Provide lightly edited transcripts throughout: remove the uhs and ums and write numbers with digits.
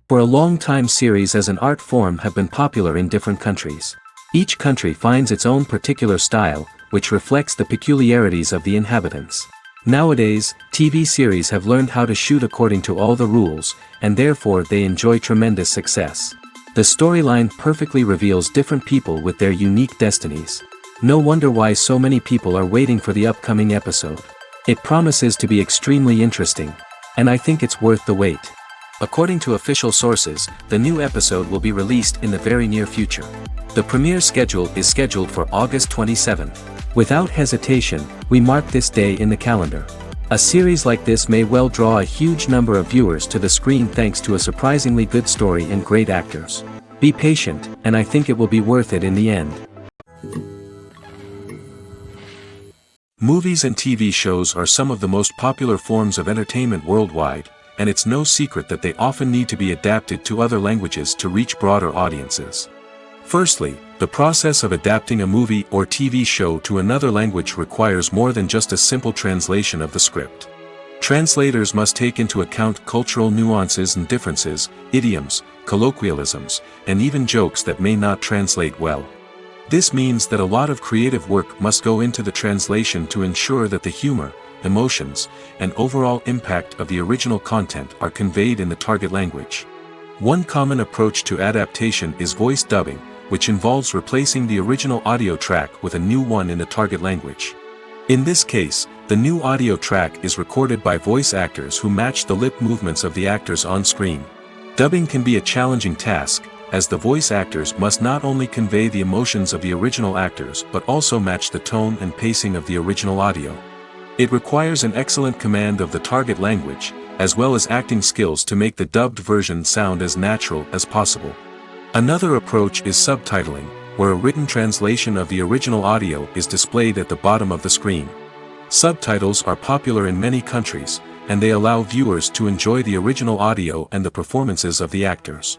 For a long time series as an art form have been popular in different countries. Each country finds its own particular style, which reflects the peculiarities of the inhabitants. Nowadays, TV series have learned how to shoot according to all the rules, and therefore they enjoy tremendous success. The storyline perfectly reveals different people with their unique destinies. No wonder why so many people are waiting for the upcoming episode. It promises to be extremely interesting, and I think it's worth the wait. According to official sources, the new episode will be released in the very near future. The premiere schedule is scheduled for August 27th. Without hesitation, we mark this day in the calendar. A series like this may well draw a huge number of viewers to the screen thanks to a surprisingly good story and great actors. Be patient, and I think it will be worth it in the end. Movies and TV shows are some of the most popular forms of entertainment worldwide, and it's no secret that they often need to be adapted to other languages to reach broader audiences. Firstly, the process of adapting a movie or TV show to another language requires more than just a simple translation of the script. Translators must take into account cultural nuances and differences, idioms, colloquialisms, and even jokes that may not translate well. This means that a lot of creative work must go into the translation to ensure that the humor, emotions, and overall impact of the original content are conveyed in the target language. One common approach to adaptation is voice dubbing, which involves replacing the original audio track with a new one in the target language. In this case, the new audio track is recorded by voice actors who match the lip movements of the actors on screen. Dubbing can be a challenging task, as the voice actors must not only convey the emotions of the original actors but also match the tone and pacing of the original audio. It requires an excellent command of the target language, as well as acting skills to make the dubbed version sound as natural as possible. Another approach is subtitling, where a written translation of the original audio is displayed at the bottom of the screen. Subtitles are popular in many countries, and they allow viewers to enjoy the original audio and the performances of the actors.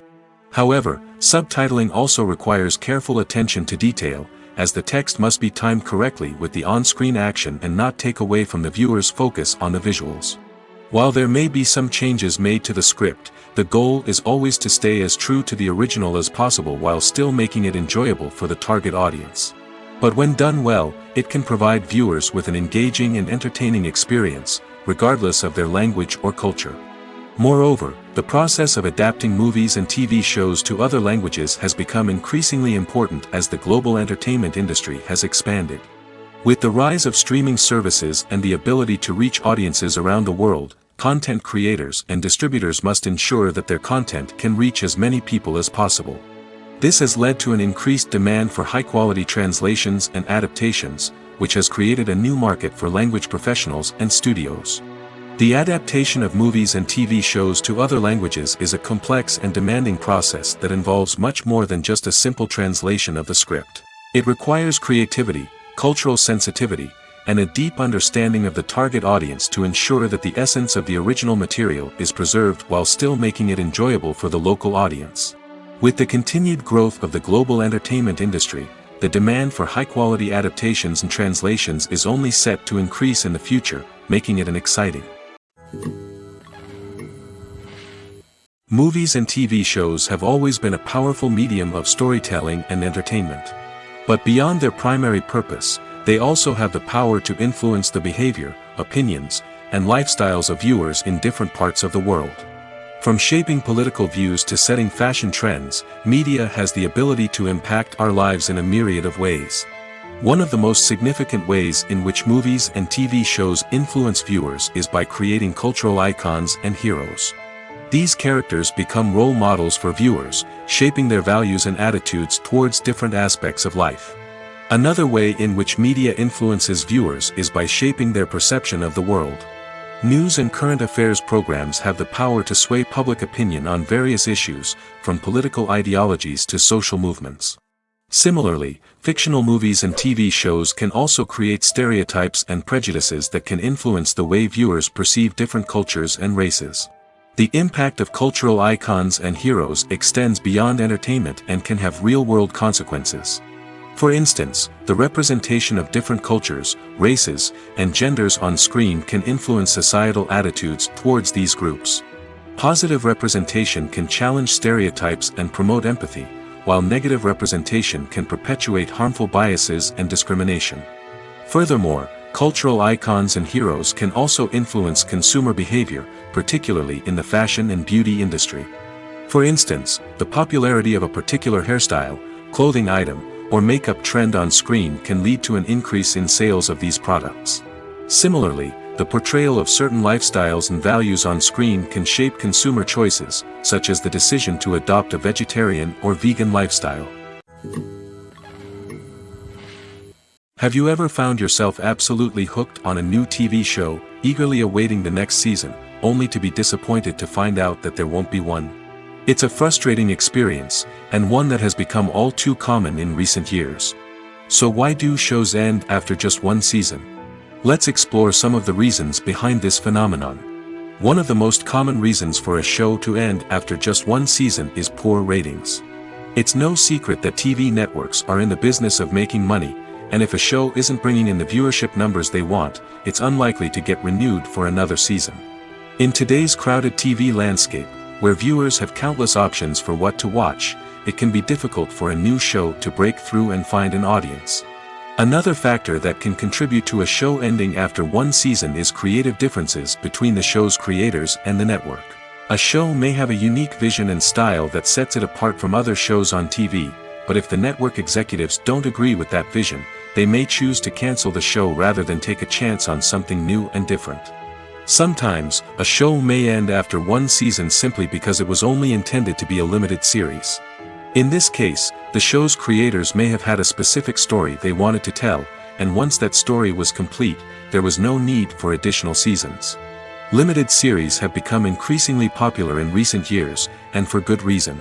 However, subtitling also requires careful attention to detail, as the text must be timed correctly with the on-screen action and not take away from the viewer's focus on the visuals. While there may be some changes made to the script, the goal is always to stay as true to the original as possible while still making it enjoyable for the target audience. But when done well, it can provide viewers with an engaging and entertaining experience, regardless of their language or culture. Moreover, the process of adapting movies and TV shows to other languages has become increasingly important as the global entertainment industry has expanded. With the rise of streaming services and the ability to reach audiences around the world, content creators and distributors must ensure that their content can reach as many people as possible. This has led to an increased demand for high-quality translations and adaptations, which has created a new market for language professionals and studios. The adaptation of movies and TV shows to other languages is a complex and demanding process that involves much more than just a simple translation of the script. It requires creativity, cultural sensitivity, and a deep understanding of the target audience to ensure that the essence of the original material is preserved while still making it enjoyable for the local audience. With the continued growth of the global entertainment industry, the demand for high-quality adaptations and translations is only set to increase in the future, making it an exciting. Movies and TV shows have always been a powerful medium of storytelling and entertainment. But beyond their primary purpose, they also have the power to influence the behavior, opinions, and lifestyles of viewers in different parts of the world. From shaping political views to setting fashion trends, media has the ability to impact our lives in a myriad of ways. One of the most significant ways in which movies and TV shows influence viewers is by creating cultural icons and heroes. These characters become role models for viewers, shaping their values and attitudes towards different aspects of life. Another way in which media influences viewers is by shaping their perception of the world. News and current affairs programs have the power to sway public opinion on various issues, from political ideologies to social movements. Similarly, fictional movies and TV shows can also create stereotypes and prejudices that can influence the way viewers perceive different cultures and races. The impact of cultural icons and heroes extends beyond entertainment and can have real-world consequences. For instance, the representation of different cultures, races, and genders on screen can influence societal attitudes towards these groups. Positive representation can challenge stereotypes and promote empathy, while negative representation can perpetuate harmful biases and discrimination. Furthermore, cultural icons and heroes can also influence consumer behavior, particularly in the fashion and beauty industry. For instance, the popularity of a particular hairstyle, clothing item, or makeup trend on screen can lead to an increase in sales of these products. Similarly, the portrayal of certain lifestyles and values on screen can shape consumer choices, such as the decision to adopt a vegetarian or vegan lifestyle. Have you ever found yourself absolutely hooked on a new TV show, eagerly awaiting the next season, only to be disappointed to find out that there won't be one? It's a frustrating experience, and one that has become all too common in recent years. So why do shows end after just one season? Let's explore some of the reasons behind this phenomenon. One of the most common reasons for a show to end after just one season is poor ratings. It's no secret that TV networks are in the business of making money, and if a show isn't bringing in the viewership numbers they want, it's unlikely to get renewed for another season. In today's crowded TV landscape, where viewers have countless options for what to watch, it can be difficult for a new show to break through and find an audience. Another factor that can contribute to a show ending after one season is creative differences between the show's creators and the network. A show may have a unique vision and style that sets it apart from other shows on TV, but if the network executives don't agree with that vision, they may choose to cancel the show rather than take a chance on something new and different. Sometimes, a show may end after one season simply because it was only intended to be a limited series. In this case, the show's creators may have had a specific story they wanted to tell, and once that story was complete, there was no need for additional seasons. Limited series have become increasingly popular in recent years, and for good reason.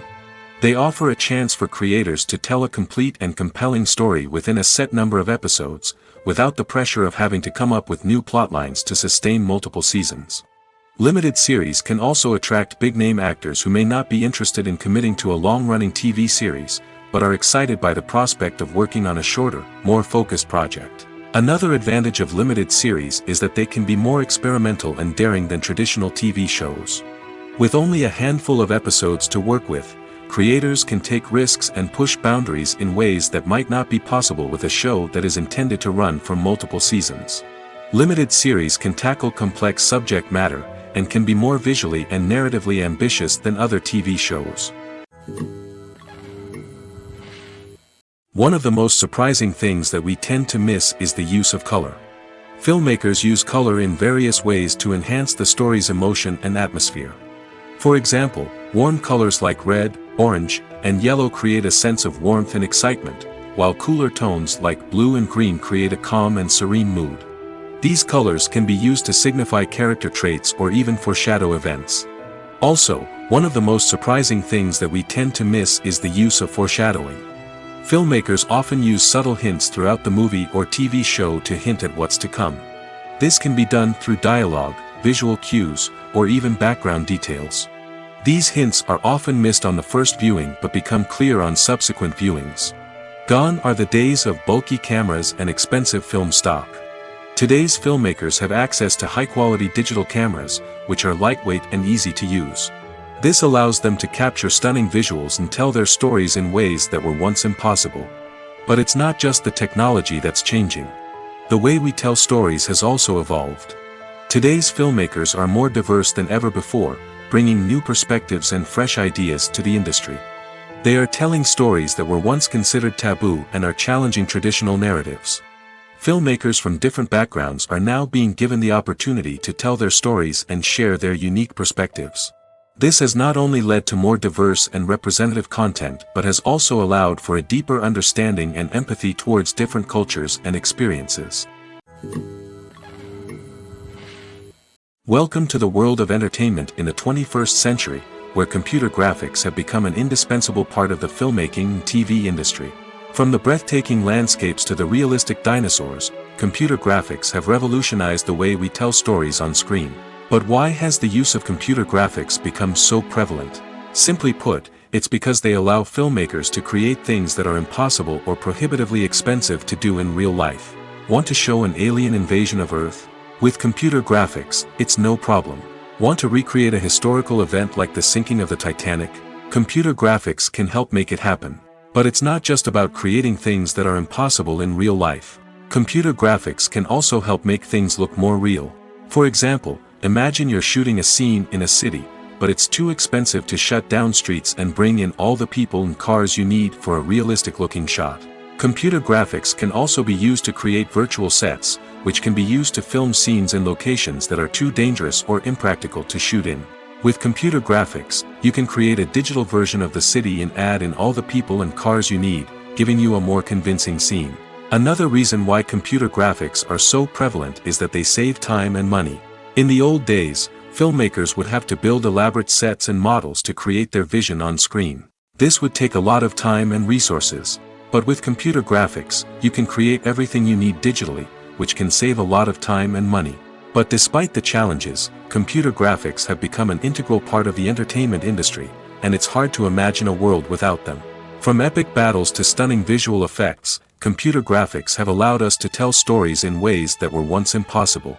They offer a chance for creators to tell a complete and compelling story within a set number of episodes, without the pressure of having to come up with new plotlines to sustain multiple seasons. Limited series can also attract big-name actors who may not be interested in committing to a long-running TV series, but are excited by the prospect of working on a shorter, more focused project. Another advantage of limited series is that they can be more experimental and daring than traditional TV shows. With only a handful of episodes to work with, creators can take risks and push boundaries in ways that might not be possible with a show that is intended to run for multiple seasons. Limited series can tackle complex subject matter, and can be more visually and narratively ambitious than other TV shows. One of the most surprising things that we tend to miss is the use of color. Filmmakers use color in various ways to enhance the story's emotion and atmosphere. For example, warm colors like red, orange, and yellow create a sense of warmth and excitement, while cooler tones like blue and green create a calm and serene mood. These colors can be used to signify character traits or even foreshadow events. Also, one of the most surprising things that we tend to miss is the use of foreshadowing. Filmmakers often use subtle hints throughout the movie or TV show to hint at what's to come. This can be done through dialogue, visual cues, or even background details. These hints are often missed on the first viewing but become clear on subsequent viewings. Gone are the days of bulky cameras and expensive film stock. Today's filmmakers have access to high-quality digital cameras, which are lightweight and easy to use. This allows them to capture stunning visuals and tell their stories in ways that were once impossible. But it's not just the technology that's changing. The way we tell stories has also evolved. Today's filmmakers are more diverse than ever before, bringing new perspectives and fresh ideas to the industry. They are telling stories that were once considered taboo and are challenging traditional narratives. Filmmakers from different backgrounds are now being given the opportunity to tell their stories and share their unique perspectives. This has not only led to more diverse and representative content but has also allowed for a deeper understanding and empathy towards different cultures and experiences. Welcome to the world of entertainment in the 21st century, where computer graphics have become an indispensable part of the filmmaking and TV industry. From the breathtaking landscapes to the realistic dinosaurs, computer graphics have revolutionized the way we tell stories on screen. But why has the use of computer graphics become so prevalent? Simply put, it's because they allow filmmakers to create things that are impossible or prohibitively expensive to do in real life. Want to show an alien invasion of Earth? With computer graphics, it's no problem. Want to recreate a historical event like the sinking of the Titanic? Computer graphics can help make it happen. But it's not just about creating things that are impossible in real life. Computer graphics can also help make things look more real. For example, imagine you're shooting a scene in a city, but it's too expensive to shut down streets and bring in all the people and cars you need for a realistic-looking shot. Computer graphics can also be used to create virtual sets, which can be used to film scenes in locations that are too dangerous or impractical to shoot in. With computer graphics, you can create a digital version of the city and add in all the people and cars you need, giving you a more convincing scene. Another reason why computer graphics are so prevalent is that they save time and money. In the old days, filmmakers would have to build elaborate sets and models to create their vision on screen. This would take a lot of time and resources. But with computer graphics, you can create everything you need digitally, which can save a lot of time and money. But despite the challenges, computer graphics have become an integral part of the entertainment industry, and it's hard to imagine a world without them. From epic battles to stunning visual effects, computer graphics have allowed us to tell stories in ways that were once impossible.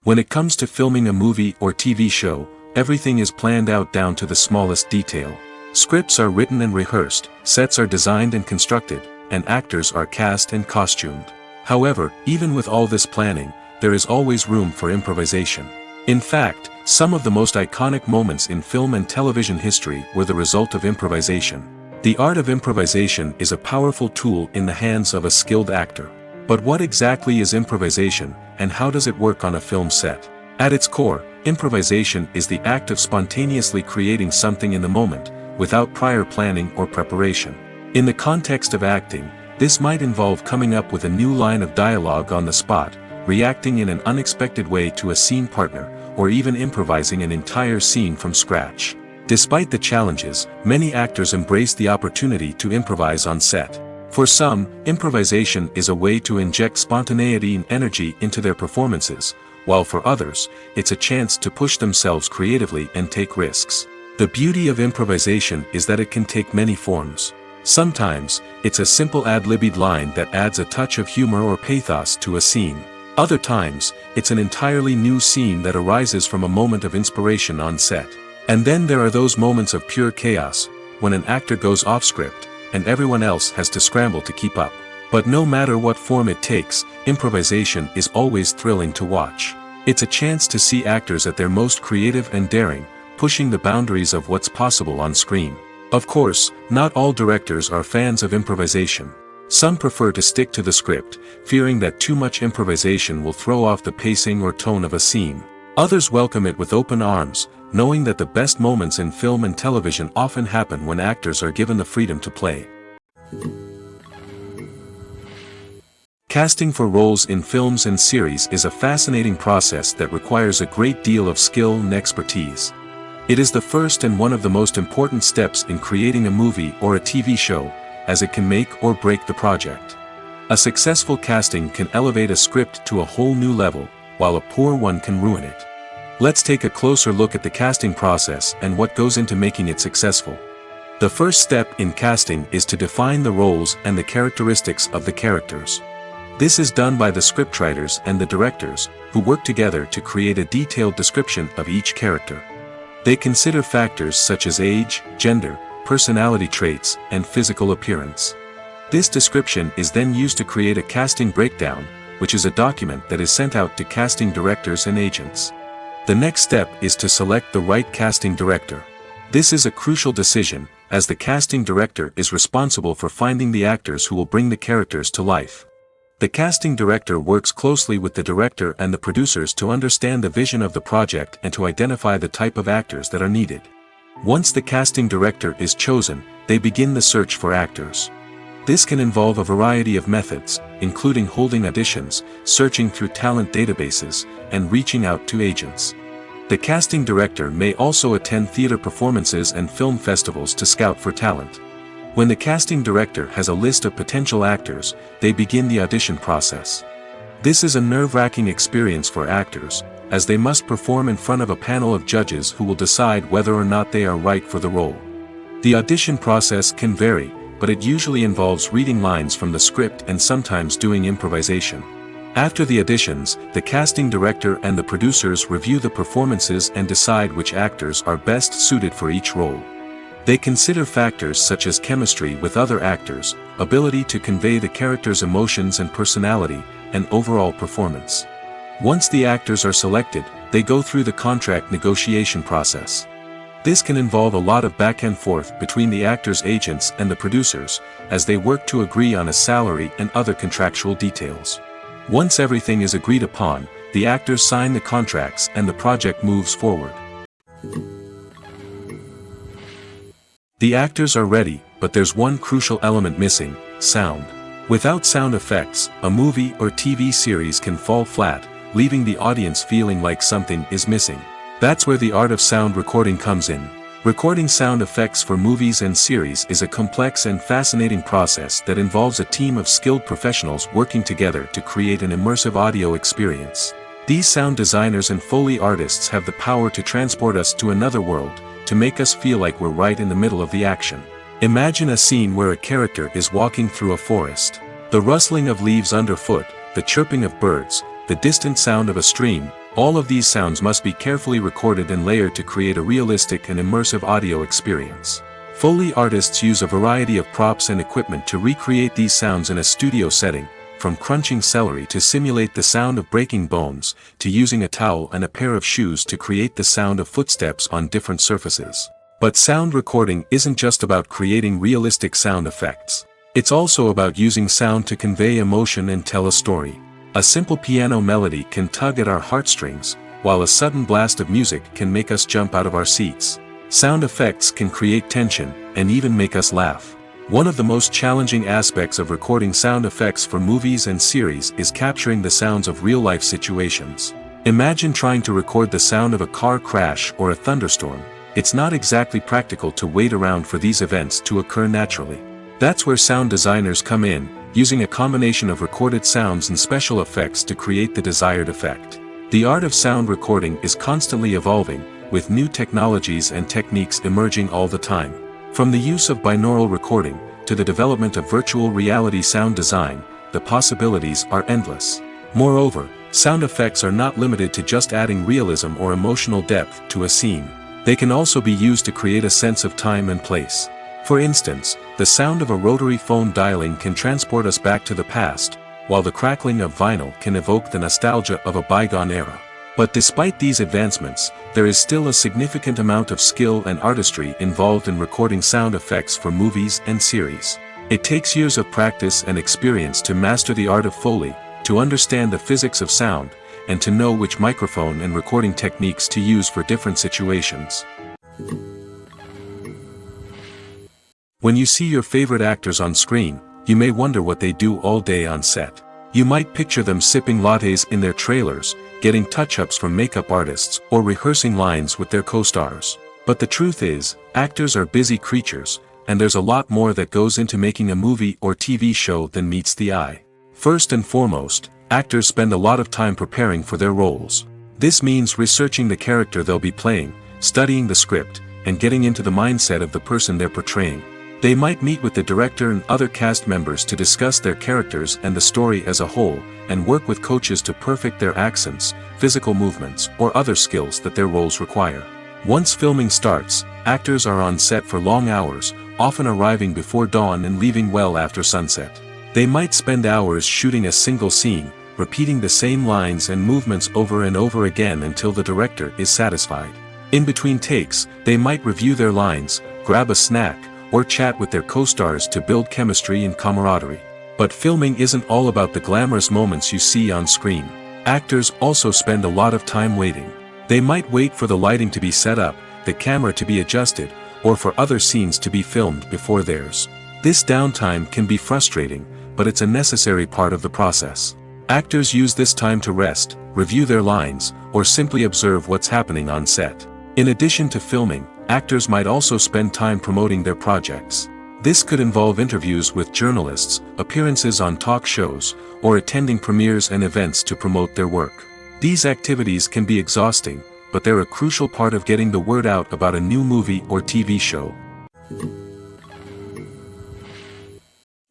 When it comes to filming a movie or TV show, everything is planned out down to the smallest detail. Scripts are written and rehearsed, sets are designed and constructed, and actors are cast and costumed. However, even with all this planning, there is always room for improvisation. In fact, some of the most iconic moments in film and television history were the result of improvisation. The art of improvisation is a powerful tool in the hands of a skilled actor. But what exactly is improvisation, and how does it work on a film set? At its core, improvisation is the act of spontaneously creating something in the moment, without prior planning or preparation. In the context of acting, this might involve coming up with a new line of dialogue on the spot, reacting in an unexpected way to a scene partner, or even improvising an entire scene from scratch. Despite the challenges, many actors embrace the opportunity to improvise on set. For some, improvisation is a way to inject spontaneity and energy into their performances, while for others, it's a chance to push themselves creatively and take risks. The beauty of improvisation is that it can take many forms. Sometimes, it's a simple ad-libbed line that adds a touch of humor or pathos to a scene. Other times, it's an entirely new scene that arises from a moment of inspiration on set. And then there are those moments of pure chaos, when an actor goes off script, and everyone else has to scramble to keep up. But no matter what form it takes, improvisation is always thrilling to watch. It's a chance to see actors at their most creative and daring, pushing the boundaries of what's possible on screen. Of course, not all directors are fans of improvisation. Some prefer to stick to the script, fearing that too much improvisation will throw off the pacing or tone of a scene. Others welcome it with open arms, knowing that the best moments in film and television often happen when actors are given the freedom to play. Casting for roles in films and series is a fascinating process that requires a great deal of skill and expertise. It is the first and one of the most important steps in creating a movie or a TV show, as it can make or break the project. A successful casting can elevate a script to a whole new level, while a poor one can ruin it. Let's take a closer look at the casting process and what goes into making it successful. The first step in casting is to define the roles and the characteristics of the characters. This is done by the scriptwriters and the directors, who work together to create a detailed description of each character. They consider factors such as age, gender, personality traits, and physical appearance. This description is then used to create a casting breakdown, which is a document that is sent out to casting directors and agents. The next step is to select the right casting director. This is a crucial decision, as the casting director is responsible for finding the actors who will bring the characters to life. The casting director works closely with the director and the producers to understand the vision of the project and to identify the type of actors that are needed. Once the casting director is chosen, they begin the search for actors. This can involve a variety of methods, including holding auditions, searching through talent databases, and reaching out to agents. The casting director may also attend theater performances and film festivals to scout for talent. When the casting director has a list of potential actors, they begin the audition process. This is a nerve-wracking experience for actors, as they must perform in front of a panel of judges who will decide whether or not they are right for the role. The audition process can vary, but it usually involves reading lines from the script and sometimes doing improvisation. After the auditions, the casting director and the producers review the performances and decide which actors are best suited for each role. They consider factors such as chemistry with other actors, ability to convey the character's emotions and personality, and overall performance. Once the actors are selected, they go through the contract negotiation process. This can involve a lot of back and forth between the actors' agents and the producers, as they work to agree on a salary and other contractual details. Once everything is agreed upon, the actors sign the contracts and the project moves forward. The actors are ready, but there's one crucial element missing: sound. Without sound effects, a movie or TV series can fall flat, leaving the audience feeling like something is missing. That's where the art of sound recording comes in. Recording sound effects for movies and series is a complex and fascinating process that involves a team of skilled professionals working together to create an immersive audio experience. These sound designers and Foley artists have the power to transport us to another world, to make us feel like we're right in the middle of the action. Imagine a scene where a character is walking through a forest. The rustling of leaves underfoot, the chirping of birds, the distant sound of a stream, all of these sounds must be carefully recorded and layered to create a realistic and immersive audio experience. Foley artists use a variety of props and equipment to recreate these sounds in a studio setting, from crunching celery to simulate the sound of breaking bones, to using a towel and a pair of shoes to create the sound of footsteps on different surfaces. But sound recording isn't just about creating realistic sound effects. It's also about using sound to convey emotion and tell a story. A simple piano melody can tug at our heartstrings, while a sudden blast of music can make us jump out of our seats. Sound effects can create tension, and even make us laugh. One of the most challenging aspects of recording sound effects for movies and series is capturing the sounds of real-life situations. Imagine trying to record the sound of a car crash or a thunderstorm. It's not exactly practical to wait around for these events to occur naturally. That's where sound designers come in, using a combination of recorded sounds and special effects to create the desired effect. The art of sound recording is constantly evolving, with new technologies and techniques emerging all the time. From the use of binaural recording, to the development of virtual reality sound design, the possibilities are endless. Moreover, sound effects are not limited to just adding realism or emotional depth to a scene. They can also be used to create a sense of time and place. For instance, the sound of a rotary phone dialing can transport us back to the past, while the crackling of vinyl can evoke the nostalgia of a bygone era. But despite these advancements, there is still a significant amount of skill and artistry involved in recording sound effects for movies and series. It takes years of practice and experience to master the art of Foley, to understand the physics of sound, and to know which microphone and recording techniques to use for different situations. When you see your favorite actors on screen, you may wonder what they do all day on set. You might picture them sipping lattes in their trailers, getting touch-ups from makeup artists, or rehearsing lines with their co-stars. But the truth is, actors are busy creatures, and there's a lot more that goes into making a movie or TV show than meets the eye. First and foremost, actors spend a lot of time preparing for their roles. This means researching the character they'll be playing, studying the script, and getting into the mindset of the person they're portraying. They might meet with the director and other cast members to discuss their characters and the story as a whole, and work with coaches to perfect their accents, physical movements, or other skills that their roles require. Once filming starts, actors are on set for long hours, often arriving before dawn and leaving well after sunset. They might spend hours shooting a single scene, repeating the same lines and movements over and over again until the director is satisfied. In between takes, they might review their lines, grab a snack, or chat with their co-stars to build chemistry and camaraderie. But filming isn't all about the glamorous moments you see on screen. Actors also spend a lot of time waiting. They might wait for the lighting to be set up, the camera to be adjusted, or for other scenes to be filmed before theirs. This downtime can be frustrating, but it's a necessary part of the process. Actors use this time to rest, review their lines, or simply observe what's happening on set. In addition to filming, actors might also spend time promoting their projects. This could involve interviews with journalists, appearances on talk shows, or attending premieres and events to promote their work. These activities can be exhausting, but they're a crucial part of getting the word out about a new movie or TV show.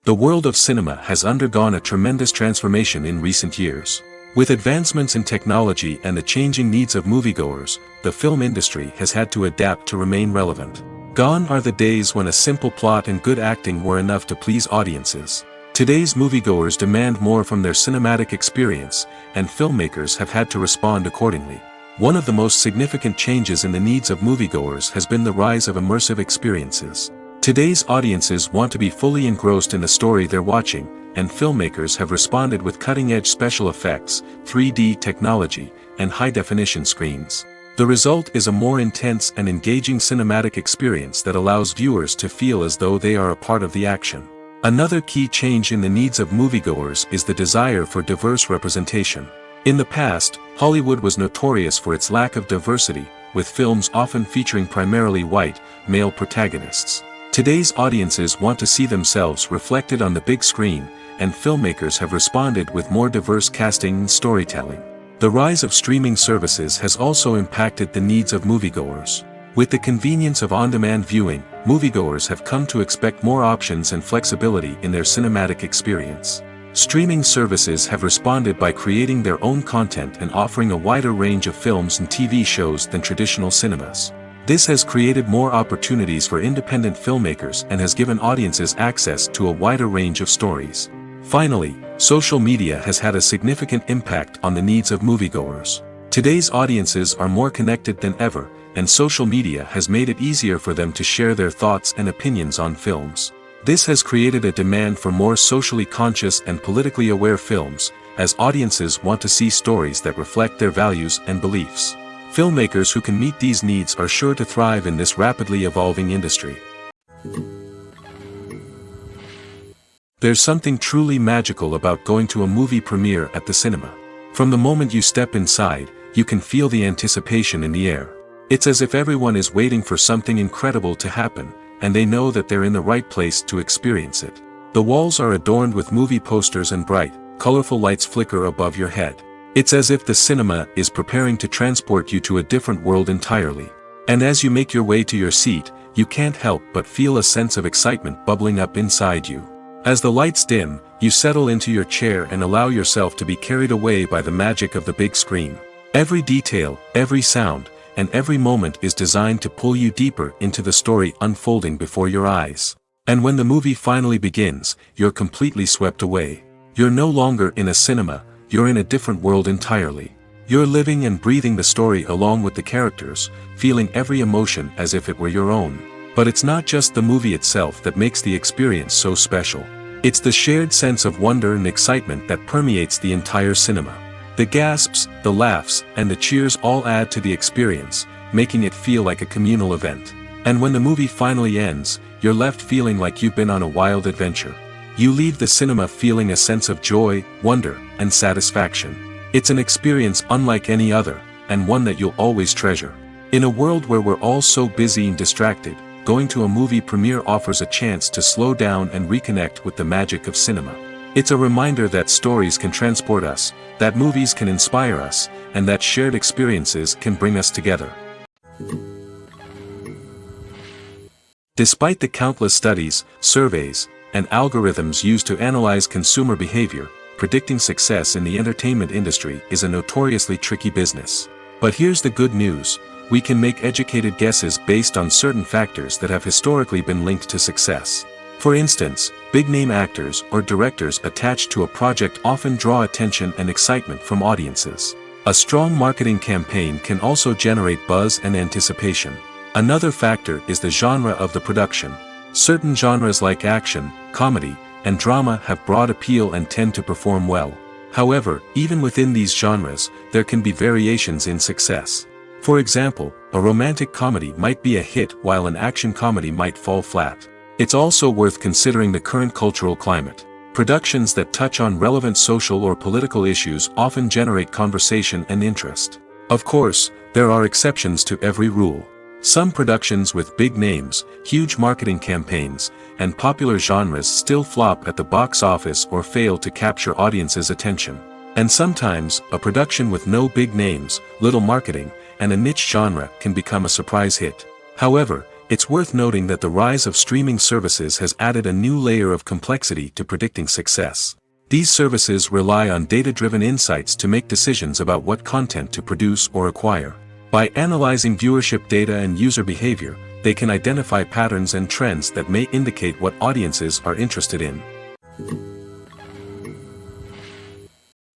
The world of cinema has undergone a tremendous transformation in recent years. With advancements in technology and the changing needs of moviegoers, the film industry has had to adapt to remain relevant. Gone are the days when a simple plot and good acting were enough to please audiences. Today's moviegoers demand more from their cinematic experience, and filmmakers have had to respond accordingly. One of the most significant changes in the needs of moviegoers has been the rise of immersive experiences. Today's audiences want to be fully engrossed in the story they're watching, and filmmakers have responded with cutting-edge special effects, 3D technology, and high-definition screens. The result is a more intense and engaging cinematic experience that allows viewers to feel as though they are a part of the action. Another key change in the needs of moviegoers is the desire for diverse representation. In the past, Hollywood was notorious for its lack of diversity, with films often featuring primarily white, male protagonists. Today's audiences want to see themselves reflected on the big screen, and filmmakers have responded with more diverse casting and storytelling. The rise of streaming services has also impacted the needs of moviegoers. With the convenience of on-demand viewing, moviegoers have come to expect more options and flexibility in their cinematic experience. Streaming services have responded by creating their own content and offering a wider range of films and TV shows than traditional cinemas. This has created more opportunities for independent filmmakers and has given audiences access to a wider range of stories. Finally, social media has had a significant impact on the needs of moviegoers. Today's audiences are more connected than ever, and social media has made it easier for them to share their thoughts and opinions on films. This has created a demand for more socially conscious and politically aware films, as audiences want to see stories that reflect their values and beliefs. Filmmakers who can meet these needs are sure to thrive in this rapidly evolving industry. There's something truly magical about going to a movie premiere at the cinema. From the moment you step inside, you can feel the anticipation in the air. It's as if everyone is waiting for something incredible to happen, and they know that they're in the right place to experience it. The walls are adorned with movie posters and bright, colorful lights flicker above your head. It's as if the cinema is preparing to transport you to a different world entirely. And as you make your way to your seat, you can't help but feel a sense of excitement bubbling up inside you. As the lights dim, you settle into your chair and allow yourself to be carried away by the magic of the big screen. Every detail, every sound, and every moment is designed to pull you deeper into the story unfolding before your eyes. And when the movie finally begins, you're completely swept away. You're no longer in a cinema, you're in a different world entirely. You're living and breathing the story along with the characters, feeling every emotion as if it were your own. But it's not just the movie itself that makes the experience so special. It's the shared sense of wonder and excitement that permeates the entire cinema. The gasps, the laughs, and the cheers all add to the experience, making it feel like a communal event. And when the movie finally ends, you're left feeling like you've been on a wild adventure. You leave the cinema feeling a sense of joy, wonder, and satisfaction. It's an experience unlike any other, and one that you'll always treasure. In a world where we're all so busy and distracted, going to a movie premiere offers a chance to slow down and reconnect with the magic of cinema. It's a reminder that stories can transport us, that movies can inspire us, and that shared experiences can bring us together. Despite the countless studies, surveys, and algorithms used to analyze consumer behavior, predicting success in the entertainment industry is a notoriously tricky business. But here's the good news: we can make educated guesses based on certain factors that have historically been linked to success. For instance, big-name actors or directors attached to a project often draw attention and excitement from audiences. A strong marketing campaign can also generate buzz and anticipation. Another factor is the genre of the production. Certain genres like action, comedy, and drama have broad appeal and tend to perform well. However, even within these genres, there can be variations in success. For example, a romantic comedy might be a hit while an action comedy might fall flat. It's also worth considering the current cultural climate. Productions that touch on relevant social or political issues often generate conversation and interest. Of course, there are exceptions to every rule. Some productions with big names, huge marketing campaigns, and popular genres still flop at the box office or fail to capture audiences' attention. And sometimes, a production with no big names, little marketing, and a niche genre can become a surprise hit. However, It's worth noting that the rise of streaming services has added a new layer of complexity to predicting success. These services rely on data-driven insights to make decisions about what content to produce or acquire. By analyzing viewership data and user behavior, they can identify patterns and trends that may indicate what audiences are interested in.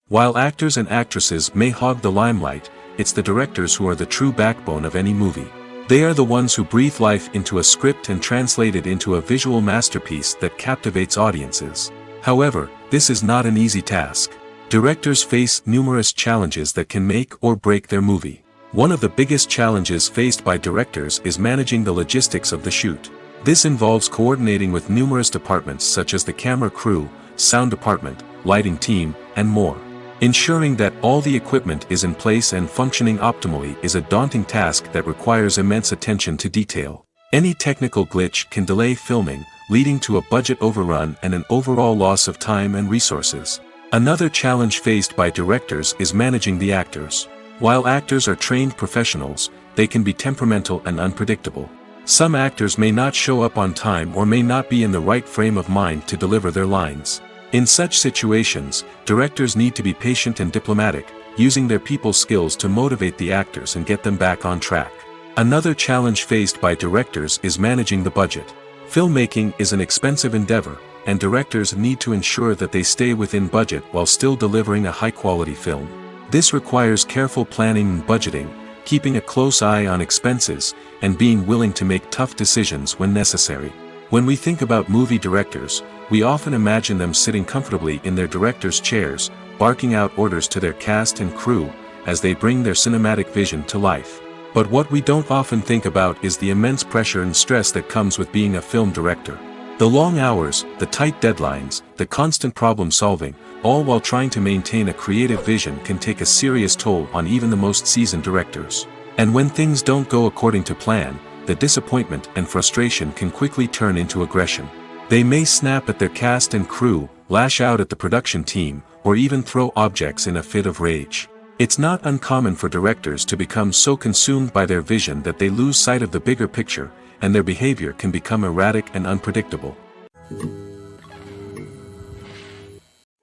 While actors and actresses may hog the limelight, it's the directors who are the true backbone of any movie. They are the ones who breathe life into a script and translate it into a visual masterpiece that captivates audiences. However, this is not an easy task. Directors face numerous challenges that can make or break their movie. One of the biggest challenges faced by directors is managing the logistics of the shoot. This involves coordinating with numerous departments such as the camera crew, sound department, lighting team, and more. Ensuring that all the equipment is in place and functioning optimally is a daunting task that requires immense attention to detail. Any technical glitch can delay filming, leading to a budget overrun and an overall loss of time and resources. Another challenge faced by directors is managing the actors. While actors are trained professionals, they can be temperamental and unpredictable. Some actors may not show up on time or may not be in the right frame of mind to deliver their lines. In such situations, directors need to be patient and diplomatic, using their people skills to motivate the actors and get them back on track. Another challenge faced by directors is managing the budget. Filmmaking is an expensive endeavor, and directors need to ensure that they stay within budget while still delivering a high-quality film. This requires careful planning and budgeting, keeping a close eye on expenses, and being willing to make tough decisions when necessary. When we think about movie directors, we often imagine them sitting comfortably in their director's chairs, barking out orders to their cast and crew, as they bring their cinematic vision to life. But what we don't often think about is the immense pressure and stress that comes with being a film director. The long hours, the tight deadlines, the constant problem solving, all while trying to maintain a creative vision can take a serious toll on even the most seasoned directors. And when things don't go according to plan, the disappointment and frustration can quickly turn into aggression. They may snap at their cast and crew, lash out at the production team, or even throw objects in a fit of rage. It's not uncommon for directors to become so consumed by their vision that they lose sight of the bigger picture, and their behavior can become erratic and unpredictable.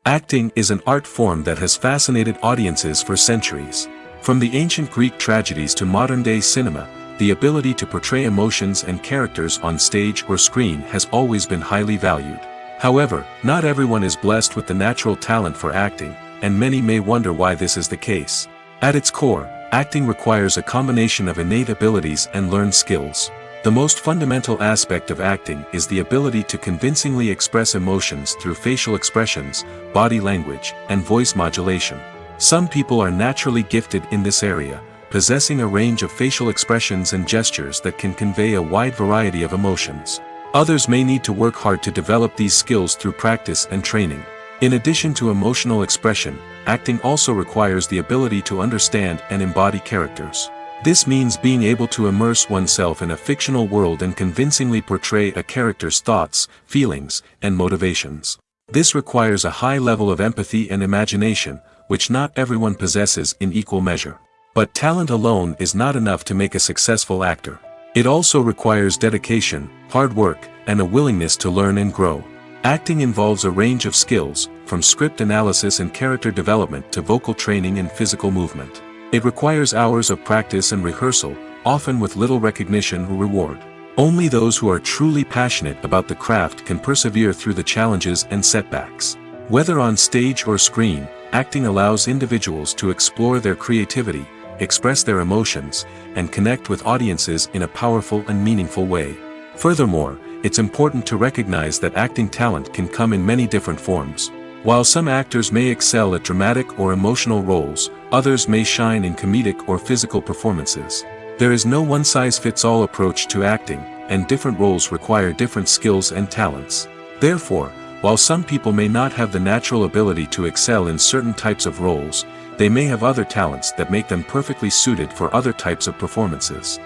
Acting is an art form that has fascinated audiences for centuries. From the ancient Greek tragedies to modern-day cinema, the ability to portray emotions and characters on stage or screen has always been highly valued. However, not everyone is blessed with the natural talent for acting, and many may wonder why this is the case. At its core, acting requires a combination of innate abilities and learned skills. The most fundamental aspect of acting is the ability to convincingly express emotions through facial expressions, body language, and voice modulation. Some people are naturally gifted in this area, possessing a range of facial expressions and gestures that can convey a wide variety of emotions. Others may need to work hard to develop these skills through practice and training. In addition to emotional expression, acting also requires the ability to understand and embody characters. This means being able to immerse oneself in a fictional world and convincingly portray a character's thoughts, feelings, and motivations. This requires a high level of empathy and imagination, which not everyone possesses in equal measure. But talent alone is not enough to make a successful actor. It also requires dedication, hard work, and a willingness to learn and grow. Acting involves a range of skills, from script analysis and character development to vocal training and physical movement. It requires hours of practice and rehearsal, often with little recognition or reward. Only those who are truly passionate about the craft can persevere through the challenges and setbacks. Whether on stage or screen, acting allows individuals to explore their creativity, express their emotions, and connect with audiences in a powerful and meaningful way. Furthermore, it's important to recognize that acting talent can come in many different forms. While some actors may excel at dramatic or emotional roles, others may shine in comedic or physical performances. There is no one-size-fits-all approach to acting, and different roles require different skills and talents. Therefore, while some people may not have the natural ability to excel in certain types of roles, they may have other talents that make them perfectly suited for other types of performances.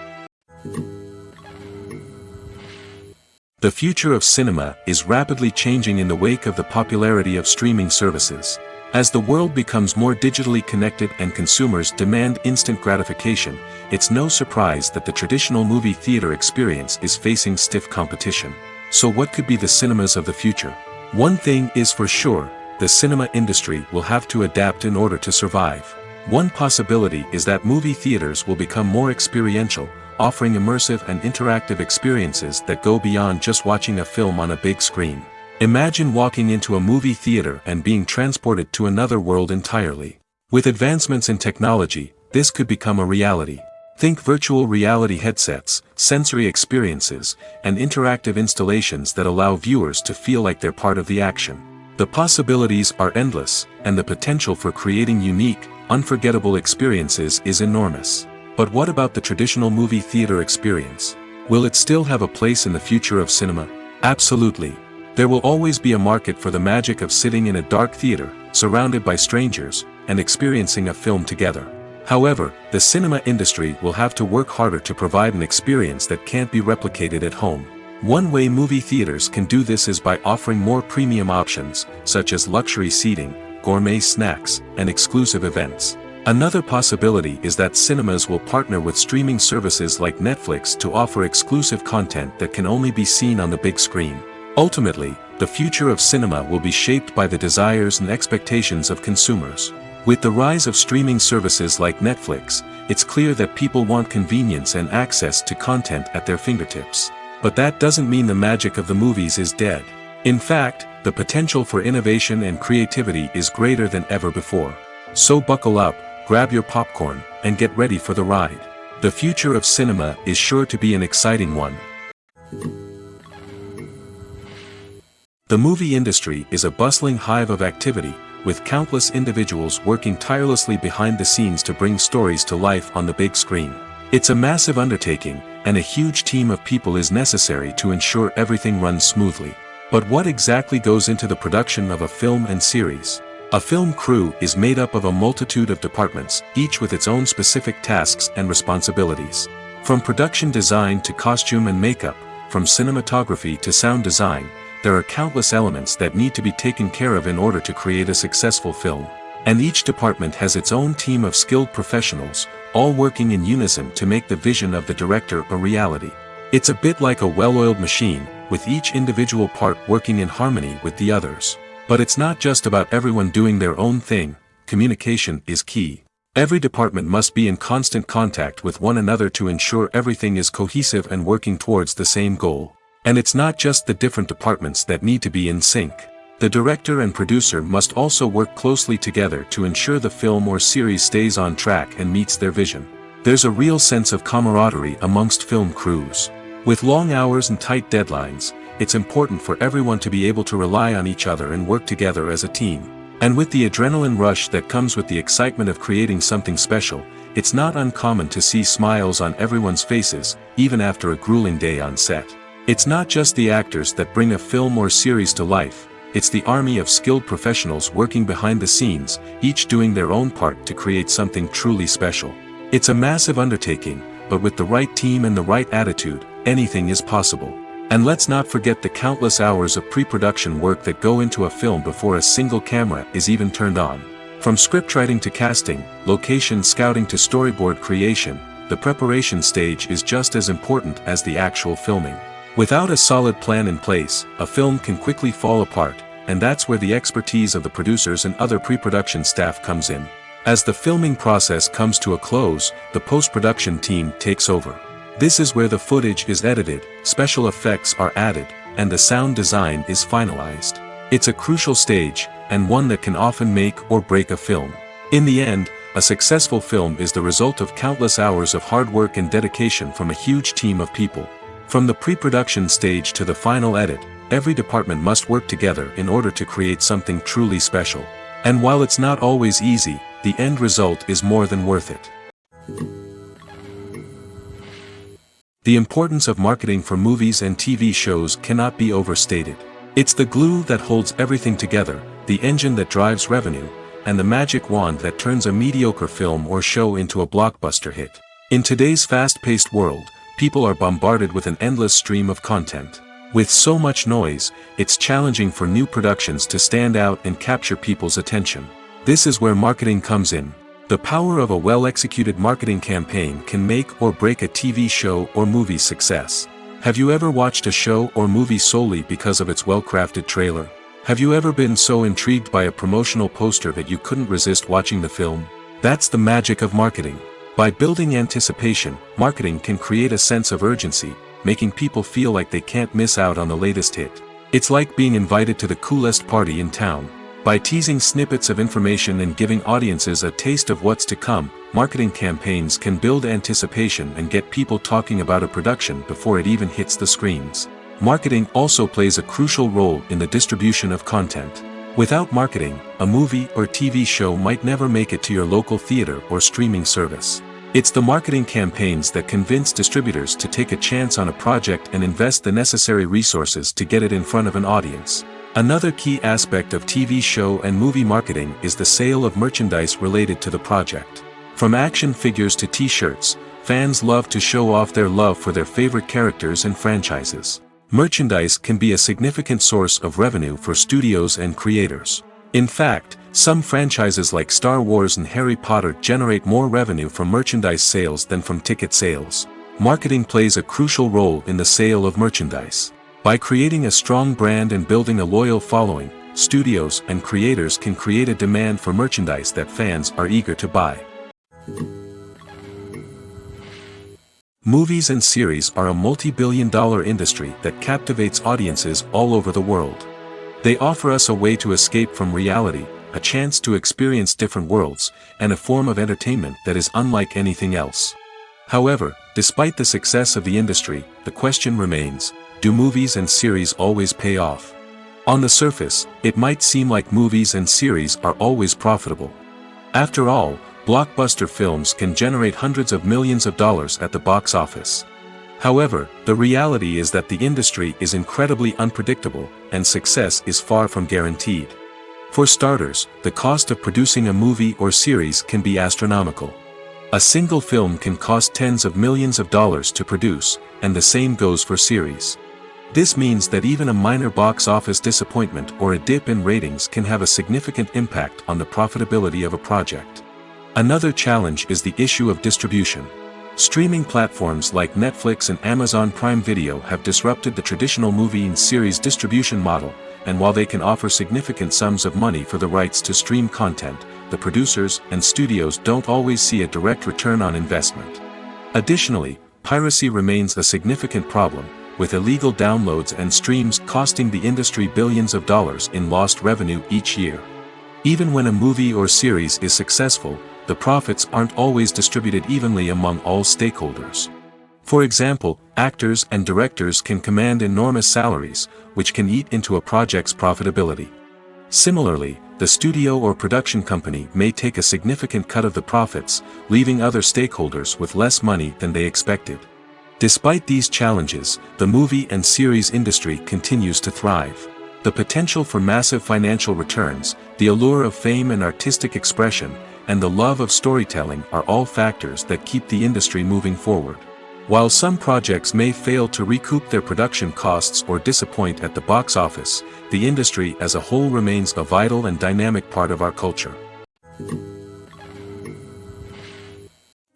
The future of cinema is rapidly changing in the wake of the popularity of streaming services. As the world becomes more digitally connected and consumers demand instant gratification, it's no surprise that the traditional movie theater experience is facing stiff competition. So what could be the cinemas of the future? One thing is for sure, the cinema industry will have to adapt in order to survive. One possibility is that movie theaters will become more experiential, offering immersive and interactive experiences that go beyond just watching a film on a big screen. Imagine walking into a movie theater and being transported to another world entirely. With advancements in technology, this could become a reality. Think virtual reality headsets, sensory experiences, and interactive installations that allow viewers to feel like they're part of the action. The possibilities are endless, and the potential for creating unique, unforgettable experiences is enormous. But what about the traditional movie theater experience? Will it still have a place in the future of cinema? Absolutely. There will always be a market for the magic of sitting in a dark theater, surrounded by strangers, and experiencing a film together. However, the cinema industry will have to work harder to provide an experience that can't be replicated at home. One way movie theaters can do this is by offering more premium options, such as luxury seating, gourmet snacks, and exclusive events. Another possibility is that cinemas will partner with streaming services like Netflix to offer exclusive content that can only be seen on the big screen. Ultimately, the future of cinema will be shaped by the desires and expectations of consumers. With the rise of streaming services like Netflix, it's clear that people want convenience and access to content at their fingertips. But that doesn't mean the magic of the movies is dead. In fact, the potential for innovation and creativity is greater than ever before. So buckle up, grab your popcorn, and get ready for the ride. The future of cinema is sure to be an exciting one. The movie industry is a bustling hive of activity, with countless individuals working tirelessly behind the scenes to bring stories to life on the big screen. It's a massive undertaking, and a huge team of people is necessary to ensure everything runs smoothly. But what exactly goes into the production of a film and series? A film crew is made up of a multitude of departments, each with its own specific tasks and responsibilities. From production design to costume and makeup, from cinematography to sound design, there are countless elements that need to be taken care of in order to create a successful film. And each department has its own team of skilled professionals, all working in unison to make the vision of the director a reality. It's a bit like a well-oiled machine, with each individual part working in harmony with the others. But it's not just about everyone doing their own thing. Communication is key. Every department must be in constant contact with one another to ensure everything is cohesive and working towards the same goal. And it's not just the different departments that need to be in sync. The director and producer must also work closely together to ensure the film or series stays on track and meets their vision. There's a real sense of camaraderie amongst film crews. With long hours and tight deadlines, it's important for everyone to be able to rely on each other and work together as a team. And with the adrenaline rush that comes with the excitement of creating something special, it's not uncommon to see smiles on everyone's faces, even after a grueling day on set. It's not just the actors that bring a film or series to life, it's the army of skilled professionals working behind the scenes, each doing their own part to create something truly special. It's a massive undertaking, but with the right team and the right attitude, anything is possible. And let's not forget the countless hours of pre-production work that go into a film before a single camera is even turned on. From scriptwriting to casting, location scouting to storyboard creation, the preparation stage is just as important as the actual filming. Without a solid plan in place, a film can quickly fall apart, and that's where the expertise of the producers and other pre-production staff comes in. As the filming process comes to a close, the post-production team takes over. This is where the footage is edited, special effects are added, and the sound design is finalized. It's a crucial stage, and one that can often make or break a film. In the end, a successful film is the result of countless hours of hard work and dedication from a huge team of people. From the pre-production stage to the final edit, every department must work together in order to create something truly special. And while it's not always easy, the end result is more than worth it. The importance of marketing for movies and TV shows cannot be overstated. It's the glue that holds everything together, the engine that drives revenue, and the magic wand that turns a mediocre film or show into a blockbuster hit. In today's fast-paced world, people are bombarded with an endless stream of content. With so much noise, it's challenging for new productions to stand out and capture people's attention. This is where marketing comes in. The power of a well-executed marketing campaign can make or break a TV show or movie's success. Have you ever watched a show or movie solely because of its well-crafted trailer? Have you ever been so intrigued by a promotional poster that you couldn't resist watching the film? That's the magic of marketing. By building anticipation, marketing can create a sense of urgency, making people feel like they can't miss out on the latest hit. It's like being invited to the coolest party in town. By teasing snippets of information and giving audiences a taste of what's to come, marketing campaigns can build anticipation and get people talking about a production before it even hits the screens. Marketing also plays a crucial role in the distribution of content. Without marketing, a movie or TV show might never make it to your local theater or streaming service. It's the marketing campaigns that convince distributors to take a chance on a project and invest the necessary resources to get it in front of an audience. Another key aspect of TV show and movie marketing is the sale of merchandise related to the project. From action figures to t-shirts, fans love to show off their love for their favorite characters and franchises. Merchandise can be a significant source of revenue for studios and creators. In fact, some franchises like Star Wars and Harry Potter generate more revenue from merchandise sales than from ticket sales. Marketing plays a crucial role in the sale of merchandise. By creating a strong brand and building a loyal following, studios and creators can create a demand for merchandise that fans are eager to buy. Movies and series are a multi-billion-dollar industry that captivates audiences all over the world. They offer us a way to escape from reality, a chance to experience different worlds, and a form of entertainment that is unlike anything else. However, despite the success of the industry, the question remains: do movies and series always pay off? On the surface, it might seem like movies and series are always profitable. After all, blockbuster films can generate hundreds of millions of dollars at the box office. However, the reality is that the industry is incredibly unpredictable, and success is far from guaranteed. For starters, the cost of producing a movie or series can be astronomical. A single film can cost tens of millions of dollars to produce, and the same goes for series. This means that even a minor box office disappointment or a dip in ratings can have a significant impact on the profitability of a project. Another challenge is the issue of distribution. Streaming platforms like Netflix and Amazon Prime Video have disrupted the traditional movie and series distribution model, and while they can offer significant sums of money for the rights to stream content, the producers and studios don't always see a direct return on investment. Additionally, piracy remains a significant problem, with illegal downloads and streams costing the industry billions of dollars in lost revenue each year. Even when a movie or series is successful, the profits aren't always distributed evenly among all stakeholders. For example, actors and directors can command enormous salaries, which can eat into a project's profitability. Similarly, the studio or production company may take a significant cut of the profits, leaving other stakeholders with less money than they expected. Despite these challenges, the movie and series industry continues to thrive. The potential for massive financial returns, the allure of fame and artistic expression, and the love of storytelling are all factors that keep the industry moving forward. While some projects may fail to recoup their production costs or disappoint at the box office, the industry as a whole remains a vital and dynamic part of our culture.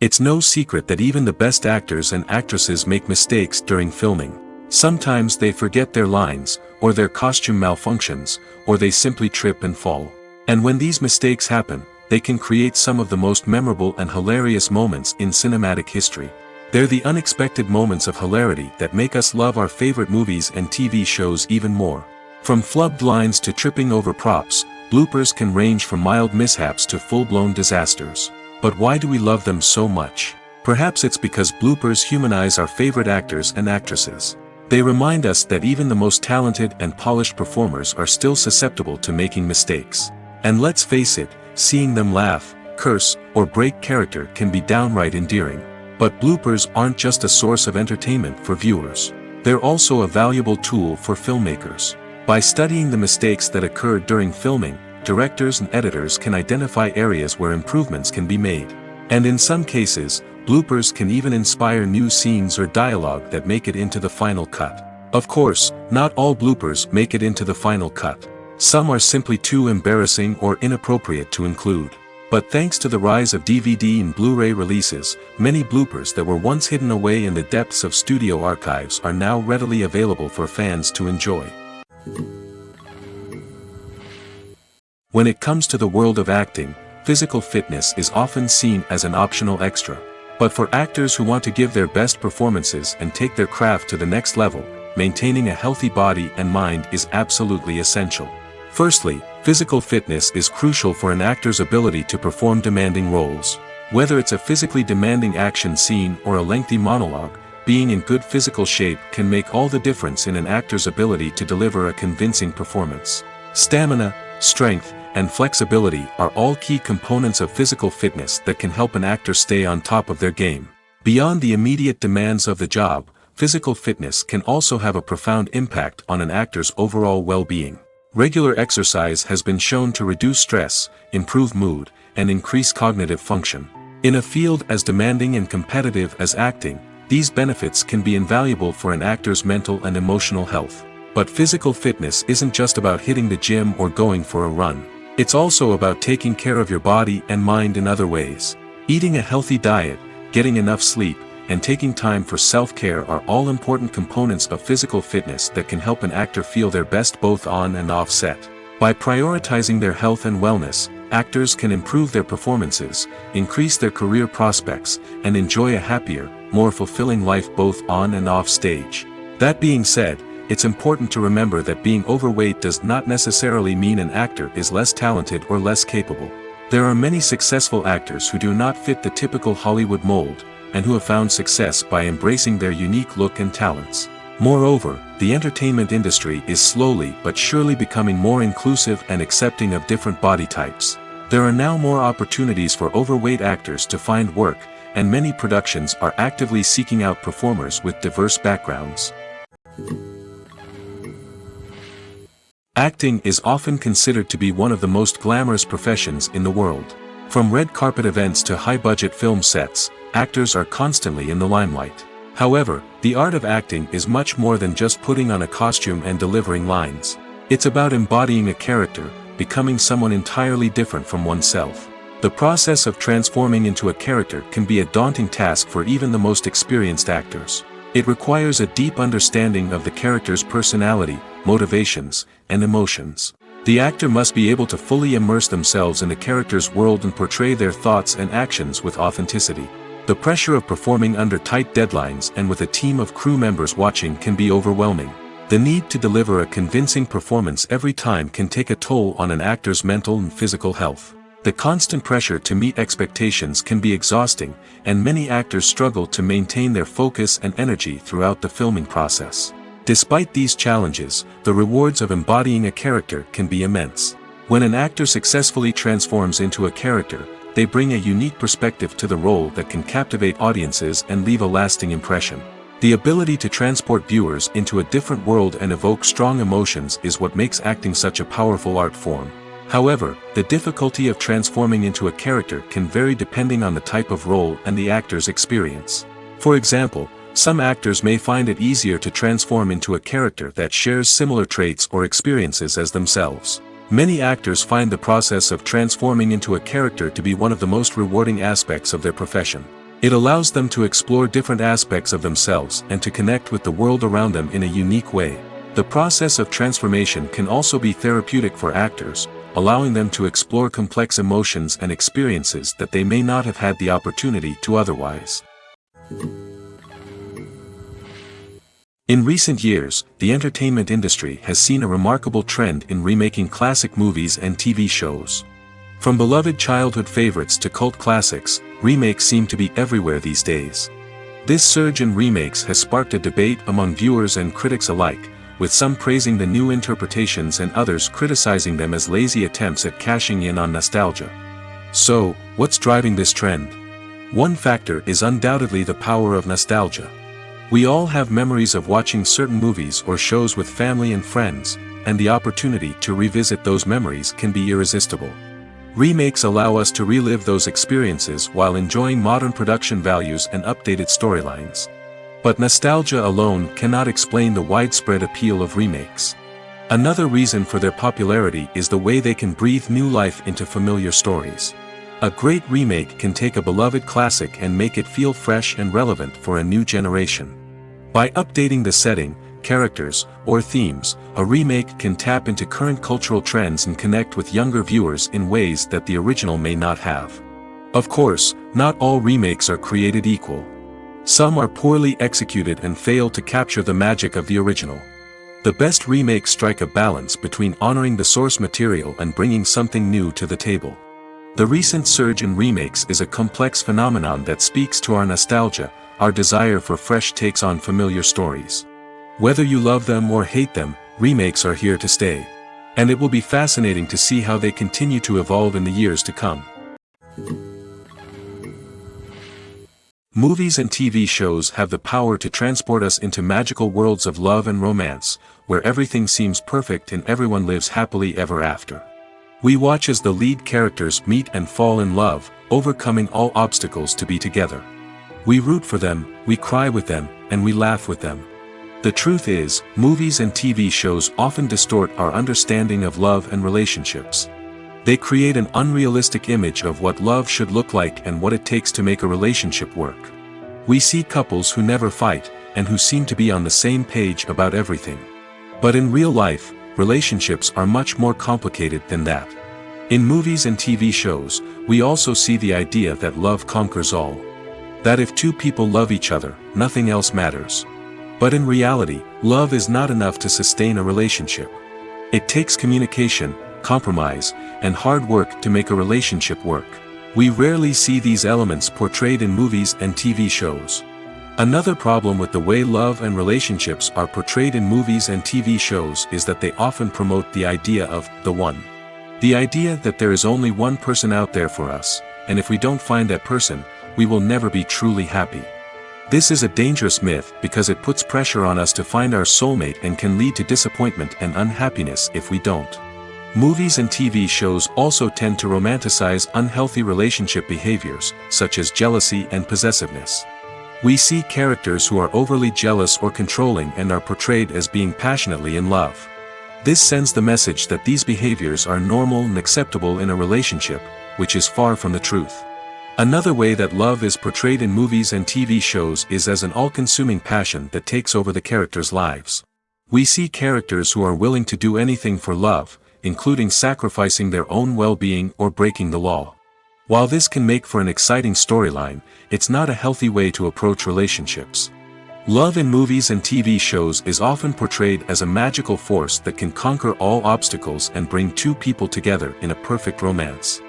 It's no secret that even the best actors and actresses make mistakes during filming. Sometimes they forget their lines, or their costume malfunctions, or they simply trip and fall. And when these mistakes happen, they can create some of the most memorable and hilarious moments in cinematic history. They're the unexpected moments of hilarity that make us love our favorite movies and TV shows even more. From flubbed lines to tripping over props, bloopers can range from mild mishaps to full-blown disasters. But why do we love them so much? Perhaps it's because bloopers humanize our favorite actors and actresses. They remind us that even the most talented and polished performers are still susceptible to making mistakes. And let's face it, seeing them laugh, curse, or break character can be downright endearing. But bloopers aren't just a source of entertainment for viewers. They're also a valuable tool for filmmakers. By studying the mistakes that occurred during filming, directors and editors can identify areas where improvements can be made. And in some cases, bloopers can even inspire new scenes or dialogue that make it into the final cut. Of course, not all bloopers make it into the final cut. Some are simply too embarrassing or inappropriate to include. But thanks to the rise of DVD and Blu-ray releases, many bloopers that were once hidden away in the depths of studio archives are now readily available for fans to enjoy. When it comes to the world of acting, physical fitness is often seen as an optional extra. But for actors who want to give their best performances and take their craft to the next level, maintaining a healthy body and mind is absolutely essential. Firstly, physical fitness is crucial for an actor's ability to perform demanding roles. Whether it's a physically demanding action scene or a lengthy monologue, being in good physical shape can make all the difference in an actor's ability to deliver a convincing performance. Stamina, strength, and flexibility are all key components of physical fitness that can help an actor stay on top of their game. Beyond the immediate demands of the job, physical fitness can also have a profound impact on an actor's overall well-being. Regular exercise has been shown to reduce stress, improve mood, and increase cognitive function. In a field as demanding and competitive as acting, these benefits can be invaluable for an actor's mental and emotional health. But physical fitness isn't just about hitting the gym or going for a run. It's also about taking care of your body and mind in other ways. Eating a healthy diet, getting enough sleep, and taking time for self-care are all important components of physical fitness that can help an actor feel their best both on and off set. By prioritizing their health and wellness, actors can improve their performances, increase their career prospects, and enjoy a happier, more fulfilling life both on and off stage. That being said, it's important to remember that being overweight does not necessarily mean an actor is less talented or less capable. There are many successful actors who do not fit the typical Hollywood mold, and who have found success by embracing their unique look and talents. Moreover, the entertainment industry is slowly but surely becoming more inclusive and accepting of different body types. There are now more opportunities for overweight actors to find work, and many productions are actively seeking out performers with diverse backgrounds. Acting is often considered to be one of the most glamorous professions in the world. From red carpet events to high-budget film sets, actors are constantly in the limelight. However, the art of acting is much more than just putting on a costume and delivering lines. It's about embodying a character, becoming someone entirely different from oneself. The process of transforming into a character can be a daunting task for even the most experienced actors. It requires a deep understanding of the character's personality, motivations, and emotions. The actor must be able to fully immerse themselves in the character's world and portray their thoughts and actions with authenticity. The pressure of performing under tight deadlines and with a team of crew members watching can be overwhelming. The need to deliver a convincing performance every time can take a toll on an actor's mental and physical health. The constant pressure to meet expectations can be exhausting, and many actors struggle to maintain their focus and energy throughout the filming process. Despite these challenges, the rewards of embodying a character can be immense. When an actor successfully transforms into a character, they bring a unique perspective to the role that can captivate audiences and leave a lasting impression. The ability to transport viewers into a different world and evoke strong emotions is what makes acting such a powerful art form. However, the difficulty of transforming into a character can vary depending on the type of role and the actor's experience. For example, some actors may find it easier to transform into a character that shares similar traits or experiences as themselves. Many actors find the process of transforming into a character to be one of the most rewarding aspects of their profession. It allows them to explore different aspects of themselves and to connect with the world around them in a unique way. The process of transformation can also be therapeutic for actors, allowing them to explore complex emotions and experiences that they may not have had the opportunity to otherwise. In recent years, the entertainment industry has seen a remarkable trend in remaking classic movies and TV shows. From beloved childhood favorites to cult classics, remakes seem to be everywhere these days. This surge in remakes has sparked a debate among viewers and critics alike, with some praising the new interpretations and others criticizing them as lazy attempts at cashing in on nostalgia. So, what's driving this trend? One factor is undoubtedly the power of nostalgia. We all have memories of watching certain movies or shows with family and friends, and the opportunity to revisit those memories can be irresistible. Remakes allow us to relive those experiences while enjoying modern production values and updated storylines. But nostalgia alone cannot explain the widespread appeal of remakes. Another reason for their popularity is the way they can breathe new life into familiar stories. A great remake can take a beloved classic and make it feel fresh and relevant for a new generation. By updating the setting, characters, or themes, a remake can tap into current cultural trends and connect with younger viewers in ways that the original may not have. Of course, not all remakes are created equal. Some are poorly executed and fail to capture the magic of the original. The best remakes strike a balance between honoring the source material and bringing something new to the table. The recent surge in remakes is a complex phenomenon that speaks to our nostalgia, our desire for fresh takes on familiar stories. Whether you love them or hate them, remakes are here to stay. And it will be fascinating to see how they continue to evolve in the years to come. Movies and TV shows have the power to transport us into magical worlds of love and romance, where everything seems perfect and everyone lives happily ever after. We watch as the lead characters meet and fall in love, overcoming all obstacles to be together. We root for them, we cry with them, and we laugh with them. The truth is, movies and TV shows often distort our understanding of love and relationships. They create an unrealistic image of what love should look like and what it takes to make a relationship work. We see couples who never fight, and who seem to be on the same page about everything. But in real life, relationships are much more complicated than that. In movies and TV shows, we also see the idea that love conquers all. That if two people love each other, nothing else matters. But in reality, love is not enough to sustain a relationship. It takes communication, compromise, and hard work to make a relationship work. We rarely see these elements portrayed in movies and TV shows. Another problem with the way love and relationships are portrayed in movies and TV shows is that they often promote the idea of the one. The idea that there is only one person out there for us, and if we don't find that person, we will never be truly happy. This is a dangerous myth because it puts pressure on us to find our soulmate and can lead to disappointment and unhappiness if we don't. Movies and TV shows also tend to romanticize unhealthy relationship behaviors, such as jealousy and possessiveness. We see characters who are overly jealous or controlling and are portrayed as being passionately in love. This sends the message that these behaviors are normal and acceptable in a relationship, which is far from the truth. Another way that love is portrayed in movies and TV shows is as an all-consuming passion that takes over the characters' lives. We see characters who are willing to do anything for love, including sacrificing their own well-being or breaking the law. While this can make for an exciting storyline, it's not a healthy way to approach relationships. Love in movies and TV shows is often portrayed as a magical force that can conquer all obstacles and bring two people together in a perfect romance.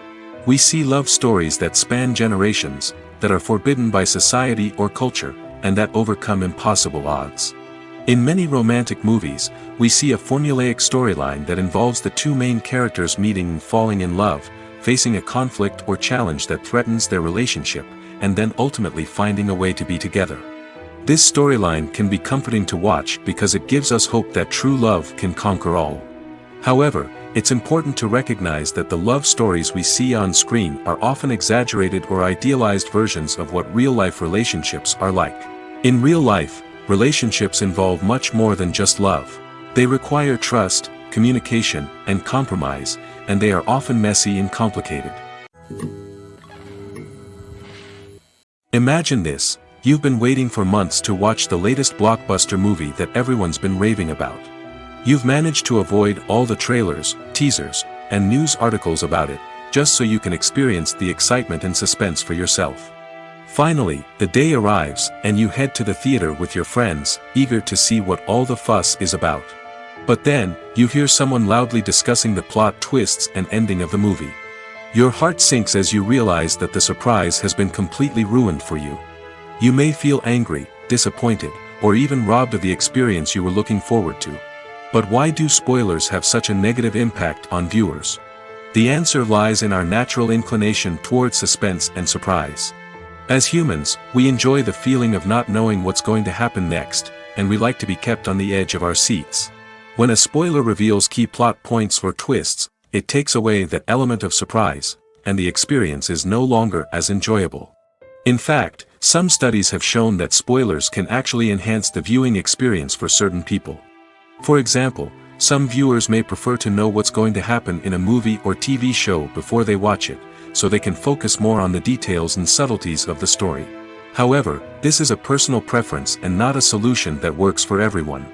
We see love stories that span generations, that are forbidden by society or culture, and that overcome impossible odds. In many romantic movies, we see a formulaic storyline that involves the two main characters meeting and falling in love, facing a conflict or challenge that threatens their relationship, and then ultimately finding a way to be together. This storyline can be comforting to watch because it gives us hope that true love can conquer all. However, it's important to recognize that the love stories we see on screen are often exaggerated or idealized versions of what real-life relationships are like. In real life, relationships involve much more than just love. They require trust, communication, and compromise, and they are often messy and complicated. Imagine this: you've been waiting for months to watch the latest blockbuster movie that everyone's been raving about. You've managed to avoid all the trailers, teasers, and news articles about it, just so you can experience the excitement and suspense for yourself. Finally, the day arrives, and you head to the theater with your friends, eager to see what all the fuss is about. But then, you hear someone loudly discussing the plot twists and ending of the movie. Your heart sinks as you realize that the surprise has been completely ruined for you. You may feel angry, disappointed, or even robbed of the experience you were looking forward to. But why do spoilers have such a negative impact on viewers? The answer lies in our natural inclination towards suspense and surprise. As humans, we enjoy the feeling of not knowing what's going to happen next, and we like to be kept on the edge of our seats. When a spoiler reveals key plot points or twists, it takes away that element of surprise, and the experience is no longer as enjoyable. In fact, some studies have shown that spoilers can actually enhance the viewing experience for certain people. For example, some viewers may prefer to know what's going to happen in a movie or TV show before they watch it, so they can focus more on the details and subtleties of the story. However, this is a personal preference and not a solution that works for everyone.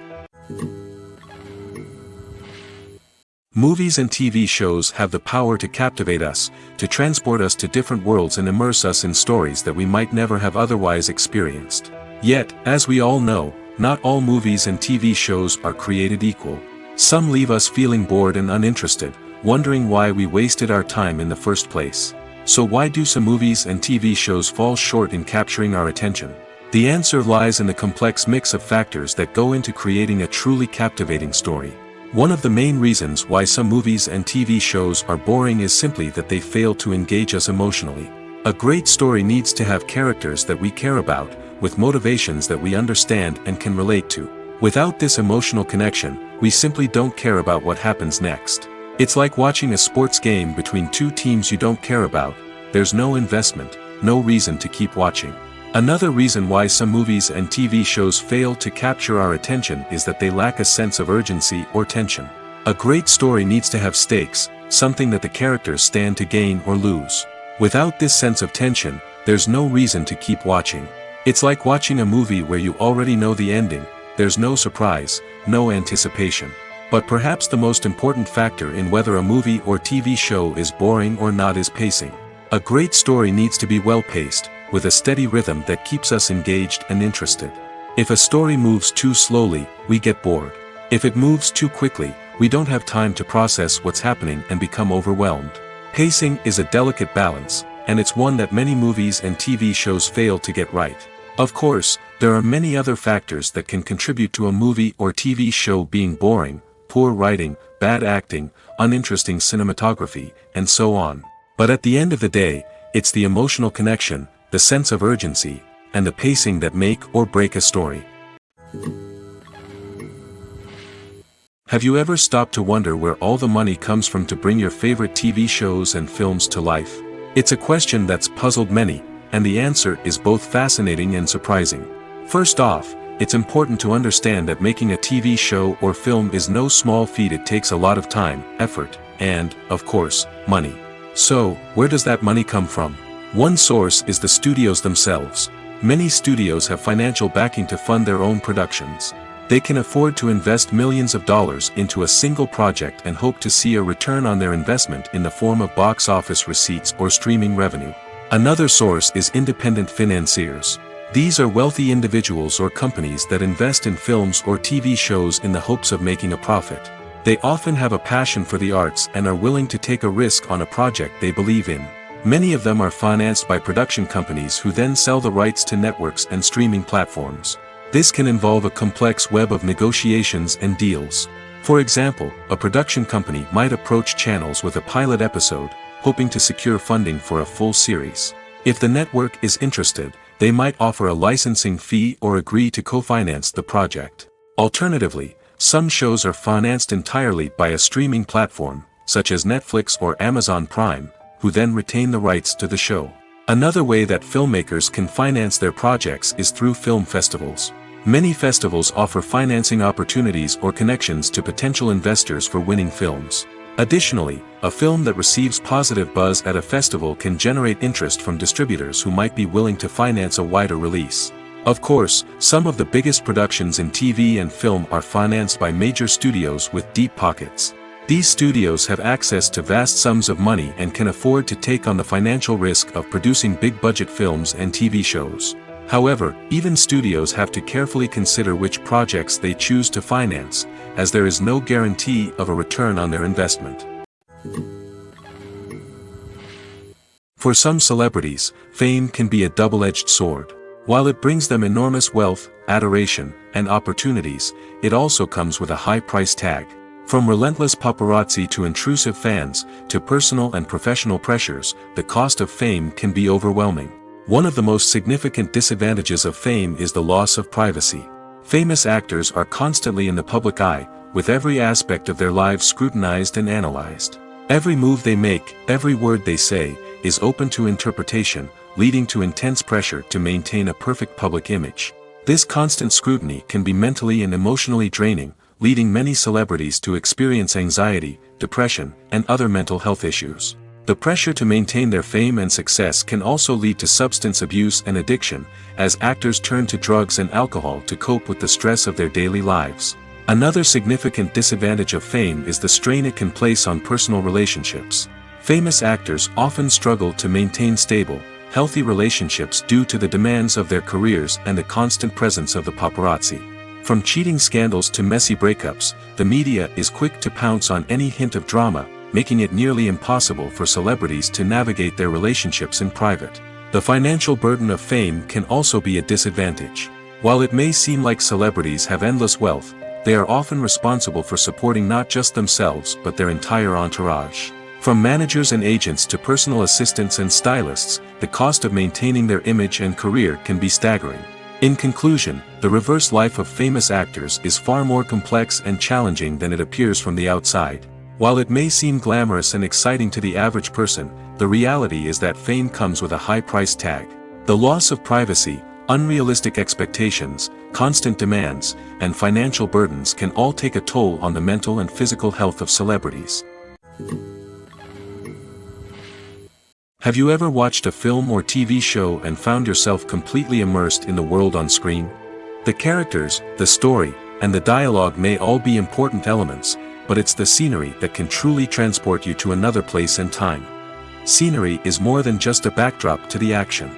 Movies and TV shows have the power to captivate us, to transport us to different worlds and immerse us in stories that we might never have otherwise experienced. Yet, as we all know, not all movies and TV shows are created equal. Some leave us feeling bored and uninterested, wondering why we wasted our time in the first place. So why do some movies and TV shows fall short in capturing our attention? The answer lies in the complex mix of factors that go into creating a truly captivating story. One of the main reasons why some movies and TV shows are boring is simply that they fail to engage us emotionally. A great story needs to have characters that we care about, with motivations that we understand and can relate to. Without this emotional connection, we simply don't care about what happens next. It's like watching a sports game between two teams you don't care about. There's no investment, no reason to keep watching. Another reason why some movies and TV shows fail to capture our attention is that they lack a sense of urgency or tension. A great story needs to have stakes, something that the characters stand to gain or lose. Without this sense of tension, there's no reason to keep watching. It's like watching a movie where you already know the ending, there's no surprise, no anticipation. But perhaps the most important factor in whether a movie or TV show is boring or not is pacing. A great story needs to be well-paced, with a steady rhythm that keeps us engaged and interested. If a story moves too slowly, we get bored. If it moves too quickly, we don't have time to process what's happening and become overwhelmed. Pacing is a delicate balance, and it's one that many movies and TV shows fail to get right. Of course, there are many other factors that can contribute to a movie or TV show being boring: poor writing, bad acting, uninteresting cinematography, and so on. But at the end of the day, it's the emotional connection, the sense of urgency, and the pacing that make or break a story. Have you ever stopped to wonder where all the money comes from to bring your favorite TV shows and films to life? It's a question that's puzzled many, and the answer is both fascinating and surprising. First off, it's important to understand that making a TV show or film is no small feat. It takes a lot of time, effort, and, of course, money. So, where does that money come from? One source is the studios themselves. Many studios have financial backing to fund their own productions. They can afford to invest millions of dollars into a single project and hope to see a return on their investment in the form of box office receipts or streaming revenue. Another source is independent financiers. These are wealthy individuals or companies that invest in films or TV shows in the hopes of making a profit. They often have a passion for the arts and are willing to take a risk on a project they believe in. Many of them are financed by production companies who then sell the rights to networks and streaming platforms. This can involve a complex web of negotiations and deals. For example, a production company might approach channels with a pilot episode, hoping to secure funding for a full series. If the network is interested, they might offer a licensing fee or agree to co-finance the project. Alternatively, some shows are financed entirely by a streaming platform, such as Netflix or Amazon Prime, who then retain the rights to the show. Another way that filmmakers can finance their projects is through film festivals. Many festivals offer financing opportunities or connections to potential investors for winning films. Additionally, a film that receives positive buzz at a festival can generate interest from distributors who might be willing to finance a wider release. Of course, some of the biggest productions in TV and film are financed by major studios with deep pockets. These studios have access to vast sums of money and can afford to take on the financial risk of producing big-budget films and TV shows. However, even studios have to carefully consider which projects they choose to finance, as there is no guarantee of a return on their investment. For some celebrities, fame can be a double-edged sword. While it brings them enormous wealth, adoration, and opportunities, it also comes with a high price tag. From relentless paparazzi to intrusive fans, to personal and professional pressures, the cost of fame can be overwhelming. One of the most significant disadvantages of fame is the loss of privacy. Famous actors are constantly in the public eye, with every aspect of their lives scrutinized and analyzed. Every move they make, every word they say, is open to interpretation, leading to intense pressure to maintain a perfect public image. This constant scrutiny can be mentally and emotionally draining, leading many celebrities to experience anxiety, depression, and other mental health issues. The pressure to maintain their fame and success can also lead to substance abuse and addiction, as actors turn to drugs and alcohol to cope with the stress of their daily lives. Another significant disadvantage of fame is the strain it can place on personal relationships. Famous actors often struggle to maintain stable, healthy relationships due to the demands of their careers and the constant presence of the paparazzi. From cheating scandals to messy breakups, the media is quick to pounce on any hint of drama, making it nearly impossible for celebrities to navigate their relationships in private. The financial burden of fame can also be a disadvantage. While it may seem like celebrities have endless wealth, they are often responsible for supporting not just themselves but their entire entourage. From managers and agents to personal assistants and stylists, the cost of maintaining their image and career can be staggering. In conclusion, the reverse life of famous actors is far more complex and challenging than it appears from the outside. While it may seem glamorous and exciting to the average person, the reality is that fame comes with a high price tag. The loss of privacy, unrealistic expectations, constant demands, and financial burdens can all take a toll on the mental and physical health of celebrities. Have you ever watched a film or TV show and found yourself completely immersed in the world on screen? The characters, the story, and the dialogue may all be important elements, but it's the scenery that can truly transport you to another place and time. Scenery is more than just a backdrop to the action.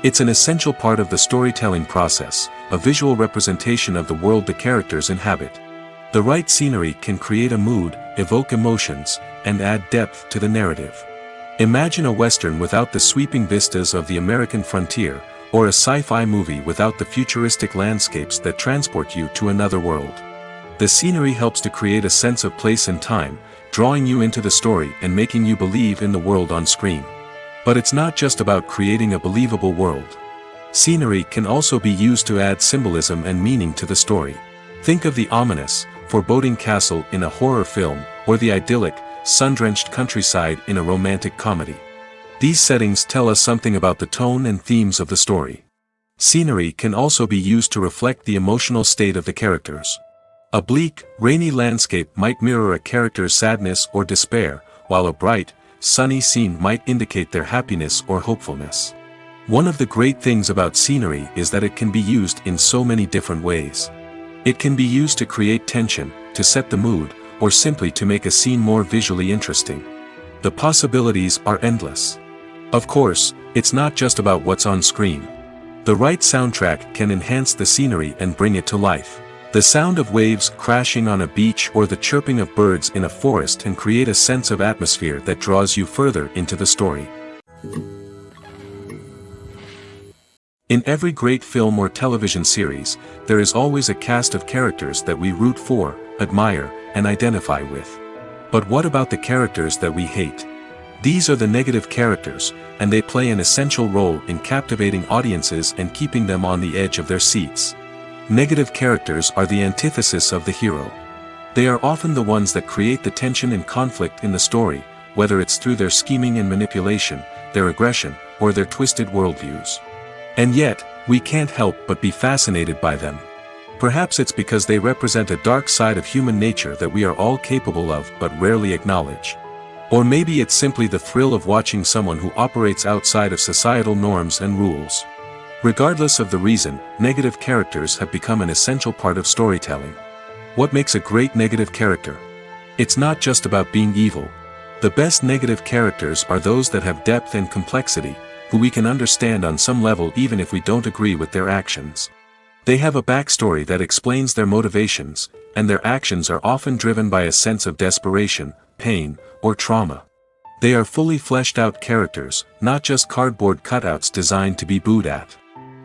It's an essential part of the storytelling process, a visual representation of the world the characters inhabit. The right scenery can create a mood, evoke emotions, and add depth to the narrative. Imagine a Western without the sweeping vistas of the American frontier, or a sci-fi movie without the futuristic landscapes that transport you to another world. The scenery helps to create a sense of place and time, drawing you into the story and making you believe in the world on screen. But it's not just about creating a believable world. Scenery can also be used to add symbolism and meaning to the story. Think of the ominous, foreboding castle in a horror film, or the idyllic, sun-drenched countryside in a romantic comedy. These settings tell us something about the tone and themes of the story. Scenery can also be used to reflect the emotional state of the characters. A bleak, rainy landscape might mirror a character's sadness or despair, while a bright, sunny scene might indicate their happiness or hopefulness. One of the great things about scenery is that it can be used in so many different ways. It can be used to create tension, to set the mood, or simply to make a scene more visually interesting. The possibilities are endless. Of course, it's not just about what's on screen. The right soundtrack can enhance the scenery and bring it to life. The sound of waves crashing on a beach or the chirping of birds in a forest can create a sense of atmosphere that draws you further into the story. In every great film or television series, there is always a cast of characters that we root for, admire, and identify with. But what about the characters that we hate? These are the negative characters, and they play an essential role in captivating audiences and keeping them on the edge of their seats. Negative characters are the antithesis of the hero. They are often the ones that create the tension and conflict in the story, whether it's through their scheming and manipulation, their aggression, or their twisted worldviews. And yet, we can't help but be fascinated by them. Perhaps it's because they represent a dark side of human nature that we are all capable of but rarely acknowledge. Or maybe it's simply the thrill of watching someone who operates outside of societal norms and rules. Regardless of the reason, negative characters have become an essential part of storytelling. What makes a great negative character? It's not just about being evil. The best negative characters are those that have depth and complexity, who we can understand on some level even if we don't agree with their actions. They have a backstory that explains their motivations, and their actions are often driven by a sense of desperation, pain, or trauma. They are fully fleshed out characters, not just cardboard cutouts designed to be booed at.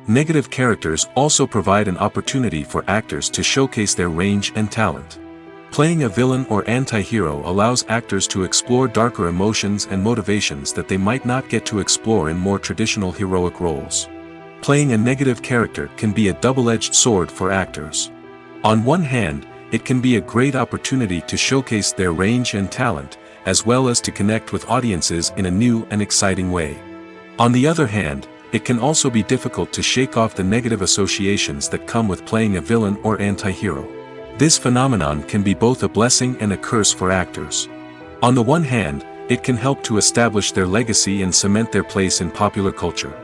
Negative characters also provide an opportunity for actors to showcase their range and talent. Playing a villain or anti-hero allows actors to explore darker emotions and motivations that they might not get to explore in more traditional heroic roles. Playing a negative character can be a double-edged sword for actors. On one hand, it can be a great opportunity to showcase their range and talent, as well as to connect with audiences in a new and exciting way. On the other hand, it can also be difficult to shake off the negative associations that come with playing a villain or anti-hero. This phenomenon can be both a blessing and a curse for actors. On the one hand, it can help to establish their legacy and cement their place in popular culture.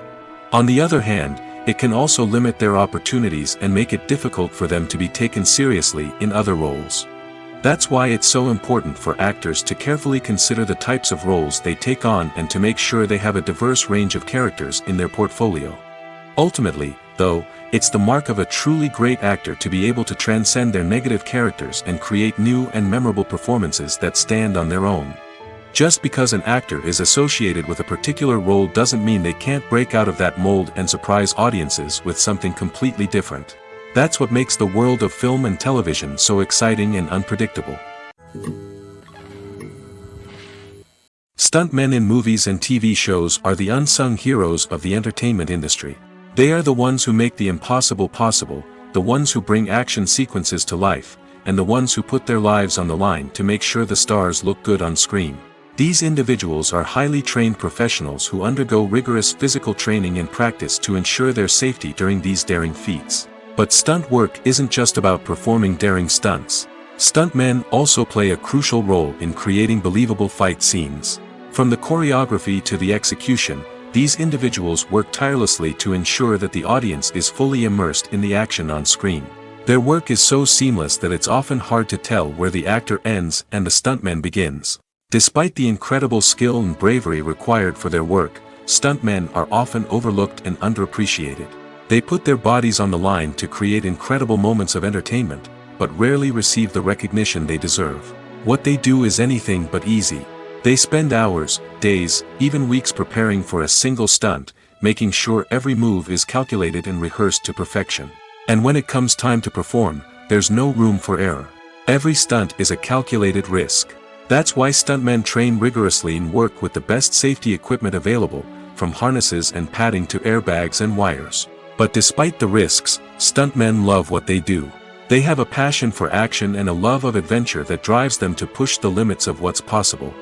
On the other hand, it can also limit their opportunities and make it difficult for them to be taken seriously in other roles. That's why it's so important for actors to carefully consider the types of roles they take on and to make sure they have a diverse range of characters in their portfolio. Ultimately, though, it's the mark of a truly great actor to be able to transcend their negative characters and create new and memorable performances that stand on their own. Just because an actor is associated with a particular role doesn't mean they can't break out of that mold and surprise audiences with something completely different. That's what makes the world of film and television so exciting and unpredictable. Stuntmen in movies and TV shows are the unsung heroes of the entertainment industry. They are the ones who make the impossible possible, the ones who bring action sequences to life, and the ones who put their lives on the line to make sure the stars look good on screen. These individuals are highly trained professionals who undergo rigorous physical training and practice to ensure their safety during these daring feats. But stunt work isn't just about performing daring stunts. Stuntmen also play a crucial role in creating believable fight scenes. From the choreography to the execution, these individuals work tirelessly to ensure that the audience is fully immersed in the action on screen. Their work is so seamless that it's often hard to tell where the actor ends and the stuntman begins. Despite the incredible skill and bravery required for their work, stuntmen are often overlooked and underappreciated. They put their bodies on the line to create incredible moments of entertainment, but rarely receive the recognition they deserve. What they do is anything but easy. They spend hours, days, even weeks preparing for a single stunt, making sure every move is calculated and rehearsed to perfection. And when it comes time to perform, there's no room for error. Every stunt is a calculated risk. That's why stuntmen train rigorously and work with the best safety equipment available, from harnesses and padding to airbags and wires. But despite the risks, stuntmen love what they do. They have a passion for action and a love of adventure that drives them to push the limits of what's possible.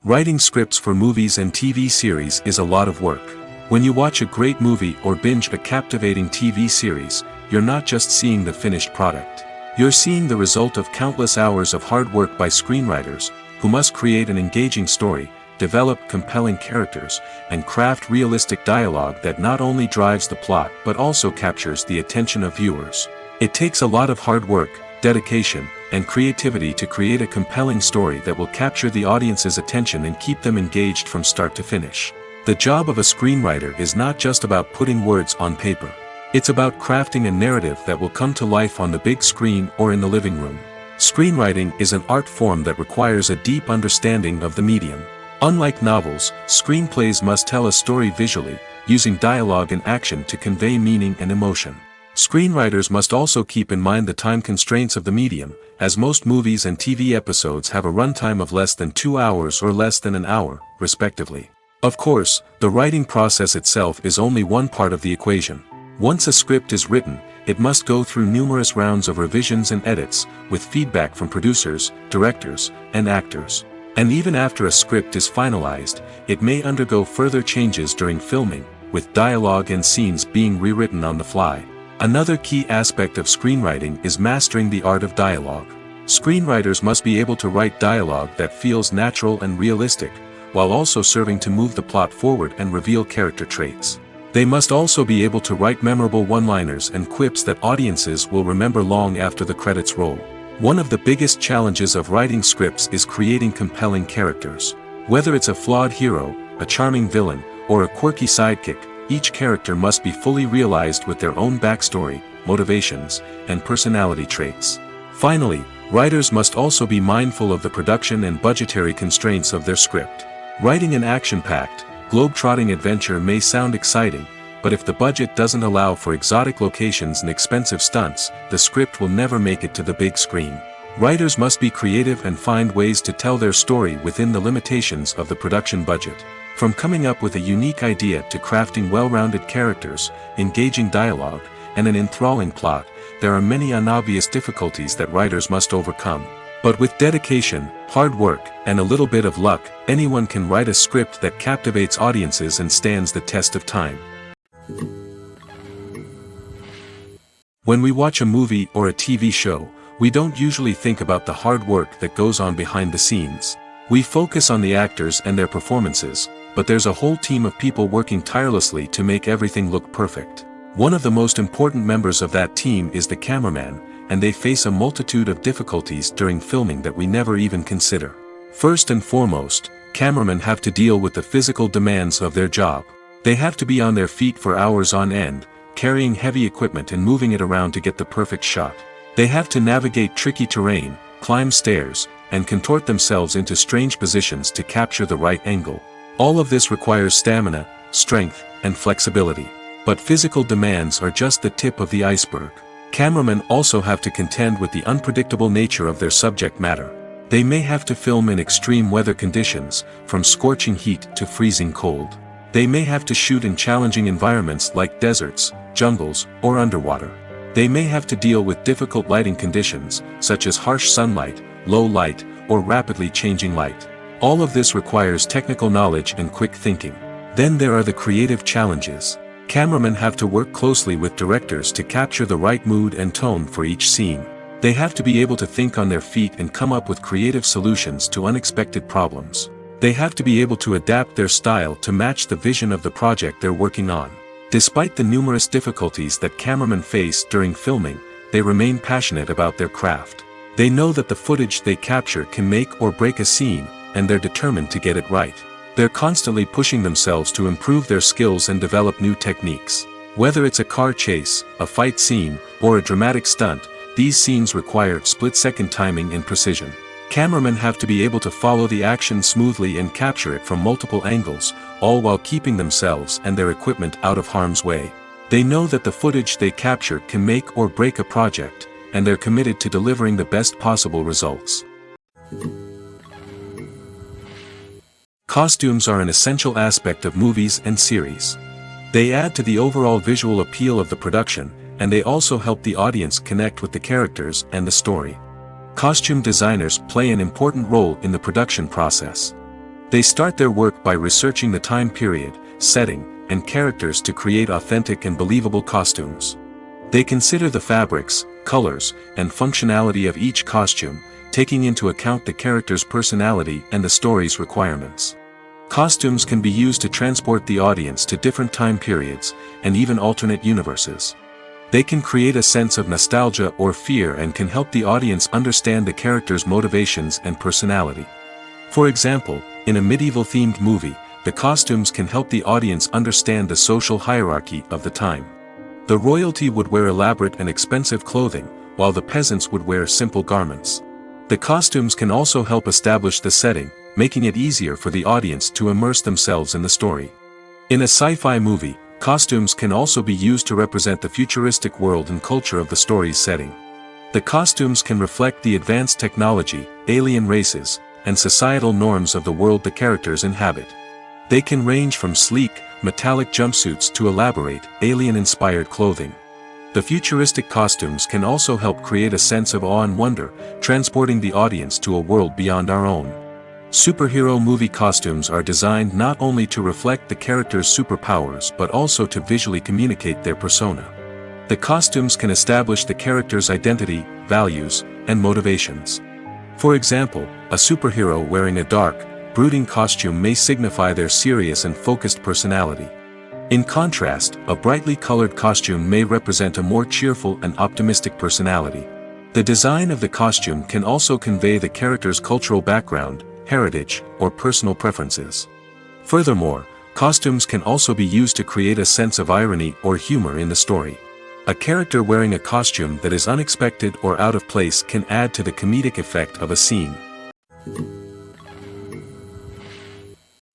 Writing scripts for movies and TV series is a lot of work. When you watch a great movie or binge a captivating TV series, you're not just seeing the finished product. You're seeing the result of countless hours of hard work by screenwriters, who must create an engaging story, develop compelling characters, and craft realistic dialogue that not only drives the plot but also captures the attention of viewers. It takes a lot of hard work, dedication, and creativity to create a compelling story that will capture the audience's attention and keep them engaged from start to finish. The job of a screenwriter is not just about putting words on paper. It's about crafting a narrative that will come to life on the big screen or in the living room. Screenwriting is an art form that requires a deep understanding of the medium. Unlike novels, screenplays must tell a story visually, using dialogue and action to convey meaning and emotion. Screenwriters must also keep in mind the time constraints of the medium, as most movies and TV episodes have a runtime of less than 2 hours or less than an hour, respectively. Of course, the writing process itself is only one part of the equation. Once a script is written, it must go through numerous rounds of revisions and edits, with feedback from producers, directors, and actors. And even after a script is finalized, it may undergo further changes during filming, with dialogue and scenes being rewritten on the fly. Another key aspect of screenwriting is mastering the art of dialogue. Screenwriters must be able to write dialogue that feels natural and realistic, while also serving to move the plot forward and reveal character traits. They must also be able to write memorable one-liners and quips that audiences will remember long after the credits roll. One of the biggest challenges of writing scripts is creating compelling characters. Whether it's a flawed hero, a charming villain, or a quirky sidekick, each character must be fully realized with their own backstory, motivations, and personality traits. Finally, writers must also be mindful of the production and budgetary constraints of their script. Writing an action-packed, globe-trotting adventure may sound exciting, but if the budget doesn't allow for exotic locations and expensive stunts, the script will never make it to the big screen. Writers must be creative and find ways to tell their story within the limitations of the production budget. From coming up with a unique idea to crafting well-rounded characters, engaging dialogue, and an enthralling plot, there are many unobvious difficulties that writers must overcome. But with dedication, hard work, and a little bit of luck, anyone can write a script that captivates audiences and stands the test of time. When we watch a movie or a TV show, we don't usually think about the hard work that goes on behind the scenes. We focus on the actors and their performances, but there's a whole team of people working tirelessly to make everything look perfect. One of the most important members of that team is the cameraman, and they face a multitude of difficulties during filming that we never even consider. First and foremost, cameramen have to deal with the physical demands of their job. They have to be on their feet for hours on end, carrying heavy equipment and moving it around to get the perfect shot. They have to navigate tricky terrain, climb stairs, and contort themselves into strange positions to capture the right angle. All of this requires stamina, strength, and flexibility. But physical demands are just the tip of the iceberg. Cameramen also have to contend with the unpredictable nature of their subject matter. They may have to film in extreme weather conditions, from scorching heat to freezing cold. They may have to shoot in challenging environments like deserts, jungles, or underwater. They may have to deal with difficult lighting conditions, such as harsh sunlight, low light, or rapidly changing light. All of this requires technical knowledge and quick thinking. Then there are the creative challenges. Cameramen have to work closely with directors to capture the right mood and tone for each scene. They have to be able to think on their feet and come up with creative solutions to unexpected problems. They have to be able to adapt their style to match the vision of the project they're working on. Despite the numerous difficulties that cameramen face during filming, they remain passionate about their craft. They know that the footage they capture can make or break a scene, and they're determined to get it right. They're constantly pushing themselves to improve their skills and develop new techniques. Whether it's a car chase, a fight scene, or a dramatic stunt, these scenes require split-second timing and precision. Cameramen have to be able to follow the action smoothly and capture it from multiple angles, all while keeping themselves and their equipment out of harm's way. They know that the footage they capture can make or break a project, and they're committed to delivering the best possible results. Costumes are an essential aspect of movies and series. They add to the overall visual appeal of the production, and they also help the audience connect with the characters and the story. Costume designers play an important role in the production process. They start their work by researching the time period, setting, and characters to create authentic and believable costumes. They consider the fabrics, colors, and functionality of each costume, taking into account the character's personality and the story's requirements. Costumes can be used to transport the audience to different time periods, and even alternate universes. They can create a sense of nostalgia or fear and can help the audience understand the character's motivations and personality. For example, in a medieval-themed movie, the costumes can help the audience understand the social hierarchy of the time. The royalty would wear elaborate and expensive clothing, while the peasants would wear simple garments. The costumes can also help establish the setting, making it easier for the audience to immerse themselves in the story. In a sci-fi movie, costumes can also be used to represent the futuristic world and culture of the story's setting. The costumes can reflect the advanced technology, alien races, and societal norms of the world the characters inhabit. They can range from sleek, metallic jumpsuits to elaborate, alien-inspired clothing. The futuristic costumes can also help create a sense of awe and wonder, transporting the audience to a world beyond our own. Superhero movie costumes are designed not only to reflect the character's superpowers but also to visually communicate their persona. The costumes can establish the character's identity, values, and motivations. For example, a superhero wearing a dark, brooding costume may signify their serious and focused personality. In contrast, a brightly colored costume may represent a more cheerful and optimistic personality. The design of the costume can also convey the character's cultural background, heritage, or personal preferences. Furthermore, costumes can also be used to create a sense of irony or humor in the story. A character wearing a costume that is unexpected or out of place can add to the comedic effect of a scene.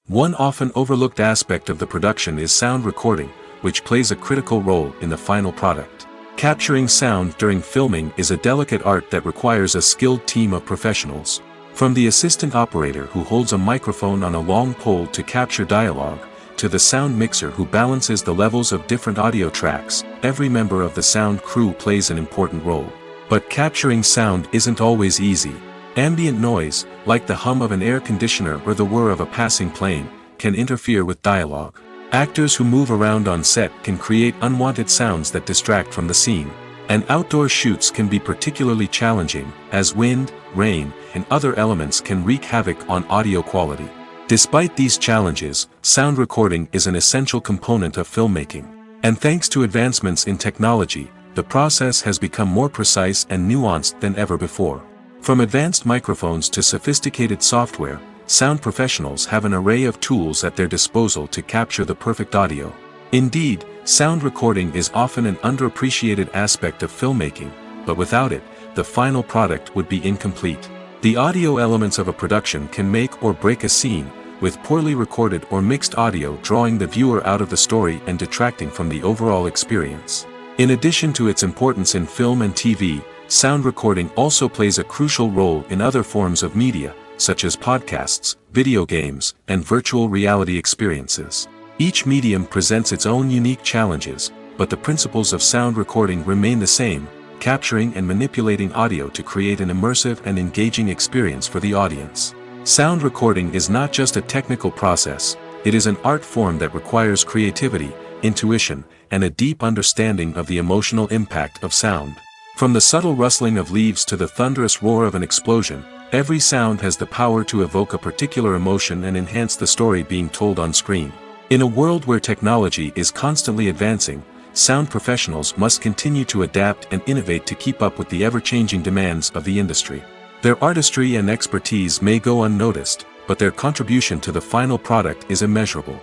One often overlooked aspect of the production is sound recording, which plays a critical role in the final product. Capturing sound during filming is a delicate art that requires a skilled team of professionals. From the assistant operator who holds a microphone on a long pole to capture dialogue, to the sound mixer who balances the levels of different audio tracks, every member of the sound crew plays an important role. But capturing sound isn't always easy. Ambient noise, like the hum of an air conditioner or the whir of a passing plane, can interfere with dialogue. Actors who move around on set can create unwanted sounds that distract from the scene. And outdoor shoots can be particularly challenging, as wind, rain, and other elements can wreak havoc on audio quality. Despite these challenges, sound recording is an essential component of filmmaking. And thanks to advancements in technology, the process has become more precise and nuanced than ever before. From advanced microphones to sophisticated software, sound professionals have an array of tools at their disposal to capture the perfect audio. Indeed, sound recording is often an underappreciated aspect of filmmaking, but without it, the final product would be incomplete. The audio elements of a production can make or break a scene, with poorly recorded or mixed audio drawing the viewer out of the story and detracting from the overall experience. In addition to its importance in film and TV, sound recording also plays a crucial role in other forms of media, such as podcasts, video games, and virtual reality experiences. Each medium presents its own unique challenges, but the principles of sound recording remain the same, capturing and manipulating audio to create an immersive and engaging experience for the audience. Sound recording is not just a technical process, it is an art form that requires creativity, intuition, and a deep understanding of the emotional impact of sound. From the subtle rustling of leaves to the thunderous roar of an explosion, every sound has the power to evoke a particular emotion and enhance the story being told on screen. In a world where technology is constantly advancing, sound professionals must continue to adapt and innovate to keep up with the ever-changing demands of the industry. Their artistry and expertise may go unnoticed, but their contribution to the final product is immeasurable.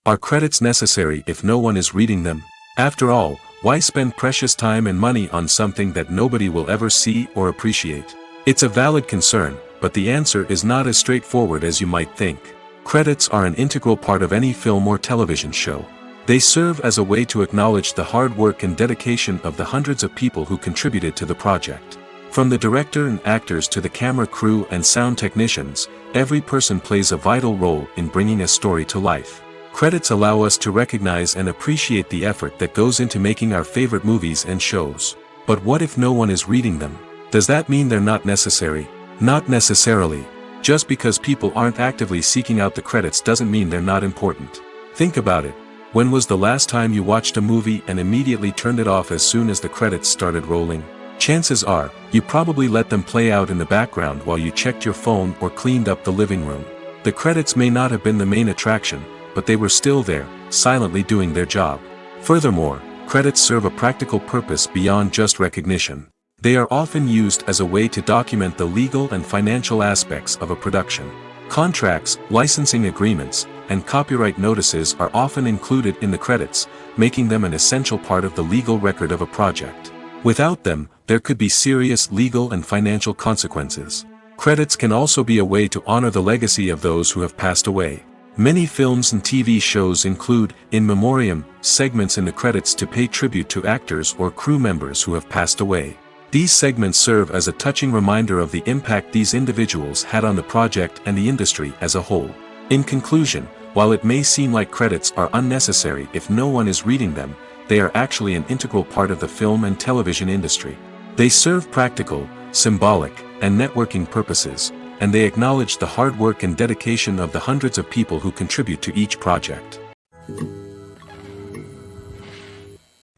Are credits necessary if no one is reading them? After all, why spend precious time and money on something that nobody will ever see or appreciate? It's a valid concern, but the answer is not as straightforward as you might think. Credits are an integral part of any film or television show. They serve as a way to acknowledge the hard work and dedication of the hundreds of people who contributed to the project. From the director and actors to the camera crew and sound technicians, every person plays a vital role in bringing a story to life. Credits allow us to recognize and appreciate the effort that goes into making our favorite movies and shows. But what if no one is reading them? Does that mean they're not necessary? Not necessarily. Just because people aren't actively seeking out the credits doesn't mean they're not important. Think about it. When was the last time you watched a movie and immediately turned it off as soon as the credits started rolling? Chances are, you probably let them play out in the background while you checked your phone or cleaned up the living room. The credits may not have been the main attraction, but they were still there, silently doing their job. Furthermore, credits serve a practical purpose beyond just recognition. They are often used as a way to document the legal and financial aspects of a production. Contracts, licensing agreements, and copyright notices are often included in the credits, making them an essential part of the legal record of a project. Without them, there could be serious legal and financial consequences. Credits can also be a way to honor the legacy of those who have passed away. Many films and TV shows include, in memoriam, segments in the credits to pay tribute to actors or crew members who have passed away. These segments serve as a touching reminder of the impact these individuals had on the project and the industry as a whole. In conclusion, while it may seem like credits are unnecessary if no one is reading them, they are actually an integral part of the film and television industry. They serve practical, symbolic, and networking purposes, and they acknowledge the hard work and dedication of the hundreds of people who contribute to each project.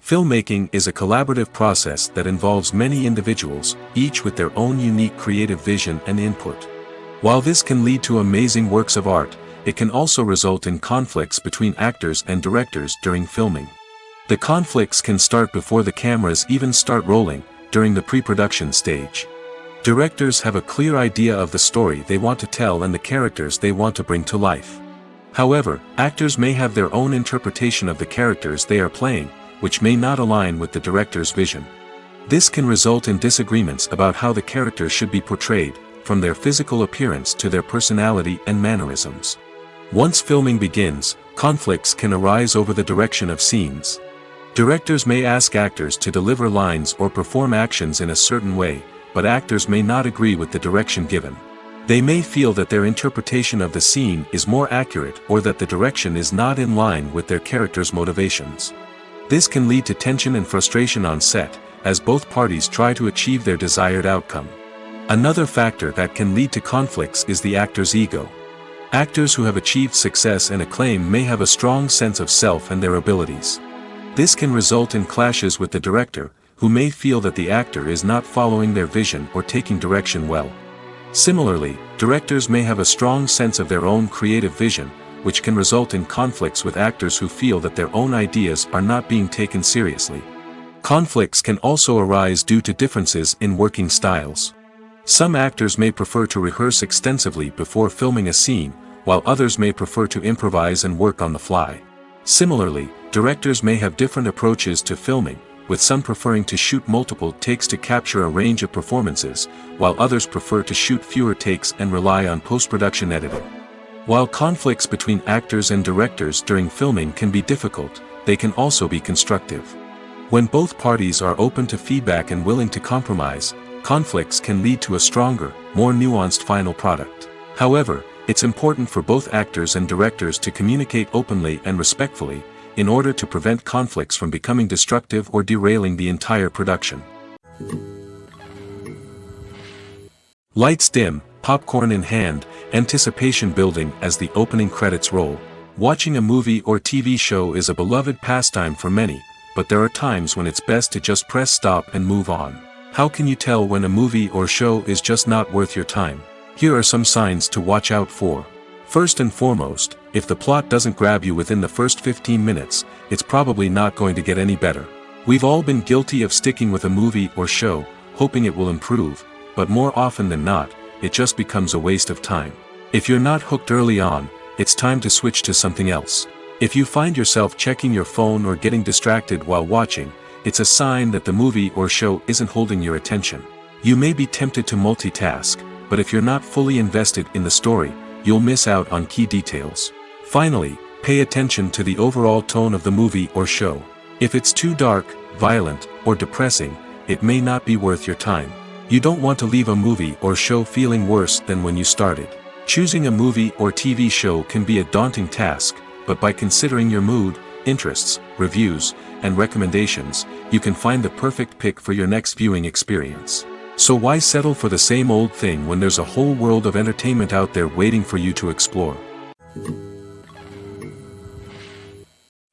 Filmmaking is a collaborative process that involves many individuals, each with their own unique creative vision and input. While this can lead to amazing works of art, it can also result in conflicts between actors and directors during filming. The conflicts can start before the cameras even start rolling, during the pre-production stage. Directors have a clear idea of the story they want to tell and the characters they want to bring to life. However, actors may have their own interpretation of the characters they are playing, which may not align with the director's vision. This can result in disagreements about how the characters should be portrayed, from their physical appearance to their personality and mannerisms. Once filming begins, conflicts can arise over the direction of scenes. Directors may ask actors to deliver lines or perform actions in a certain way, but actors may not agree with the direction given. They may feel that their interpretation of the scene is more accurate or that the direction is not in line with their character's motivations. This can lead to tension and frustration on set, as both parties try to achieve their desired outcome. Another factor that can lead to conflicts is the actor's ego. Actors who have achieved success and acclaim may have a strong sense of self and their abilities. This can result in clashes with the director, who may feel that the actor is not following their vision or taking direction well. Similarly, directors may have a strong sense of their own creative vision, which can result in conflicts with actors who feel that their own ideas are not being taken seriously. Conflicts can also arise due to differences in working styles. Some actors may prefer to rehearse extensively before filming a scene, while others may prefer to improvise and work on the fly. Similarly, directors may have different approaches to filming, with some preferring to shoot multiple takes to capture a range of performances, while others prefer to shoot fewer takes and rely on post-production editing. While conflicts between actors and directors during filming can be difficult, they can also be constructive. When both parties are open to feedback and willing to compromise, conflicts can lead to a stronger, more nuanced final product. However, it's important for both actors and directors to communicate openly and respectfully, in order to prevent conflicts from becoming destructive or derailing the entire production. Lights dim, popcorn in hand, anticipation building as the opening credits roll. Watching a movie or TV show is a beloved pastime for many, but there are times when it's best to just press stop and move on. How can you tell when a movie or show is just not worth your time? Here are some signs to watch out for. First and foremost, if the plot doesn't grab you within the first 15 minutes, it's probably not going to get any better. We've all been guilty of sticking with a movie or show, hoping it will improve, but more often than not, it just becomes a waste of time. If you're not hooked early on, it's time to switch to something else. If you find yourself checking your phone or getting distracted while watching, it's a sign that the movie or show isn't holding your attention. You may be tempted to multitask, but if you're not fully invested in the story, you'll miss out on key details. Finally, pay attention to the overall tone of the movie or show. If it's too dark, violent, or depressing, it may not be worth your time. You don't want to leave a movie or show feeling worse than when you started. Choosing a movie or TV show can be a daunting task, but by considering your mood, interests, reviews, and recommendations, you can find the perfect pick for your next viewing experience. So why settle for the same old thing when there's a whole world of entertainment out there waiting for you to explore?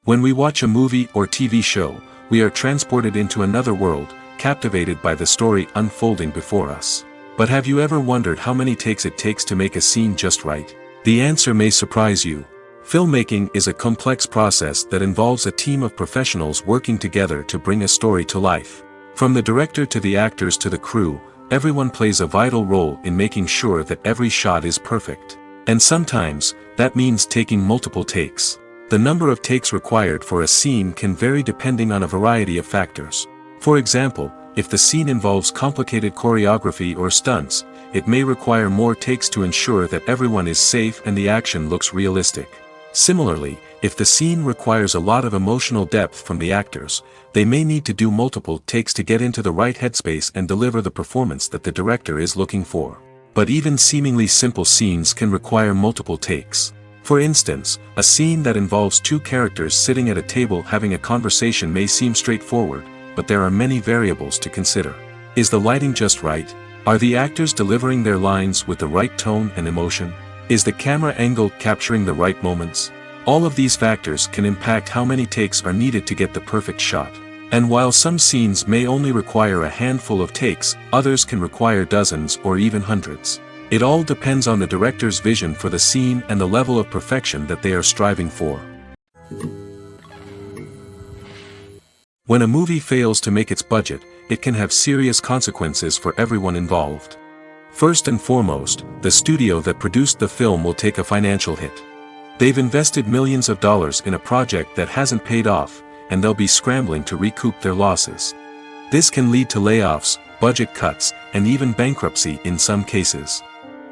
When we watch a movie or TV show, we are transported into another world, captivated by the story unfolding before us. But have you ever wondered how many takes it takes to make a scene just right? The answer may surprise you. Filmmaking is a complex process that involves a team of professionals working together to bring a story to life. From the director to the actors to the crew, everyone plays a vital role in making sure that every shot is perfect. And sometimes, that means taking multiple takes. The number of takes required for a scene can vary depending on a variety of factors. For example, if the scene involves complicated choreography or stunts, it may require more takes to ensure that everyone is safe and the action looks realistic. Similarly, if the scene requires a lot of emotional depth from the actors, they may need to do multiple takes to get into the right headspace and deliver the performance that the director is looking for. But even seemingly simple scenes can require multiple takes. For instance, a scene that involves two characters sitting at a table having a conversation may seem straightforward, but there are many variables to consider. Is the lighting just right? Are the actors delivering their lines with the right tone and emotion? Is the camera angle capturing the right moments? All of these factors can impact how many takes are needed to get the perfect shot. And while some scenes may only require a handful of takes, others can require dozens or even hundreds. It all depends on the director's vision for the scene and the level of perfection that they are striving for. When a movie fails to make its budget, it can have serious consequences for everyone involved. First and foremost, the studio that produced the film will take a financial hit. They've invested millions of dollars in a project that hasn't paid off, and they'll be scrambling to recoup their losses. This can lead to layoffs, budget cuts, and even bankruptcy in some cases.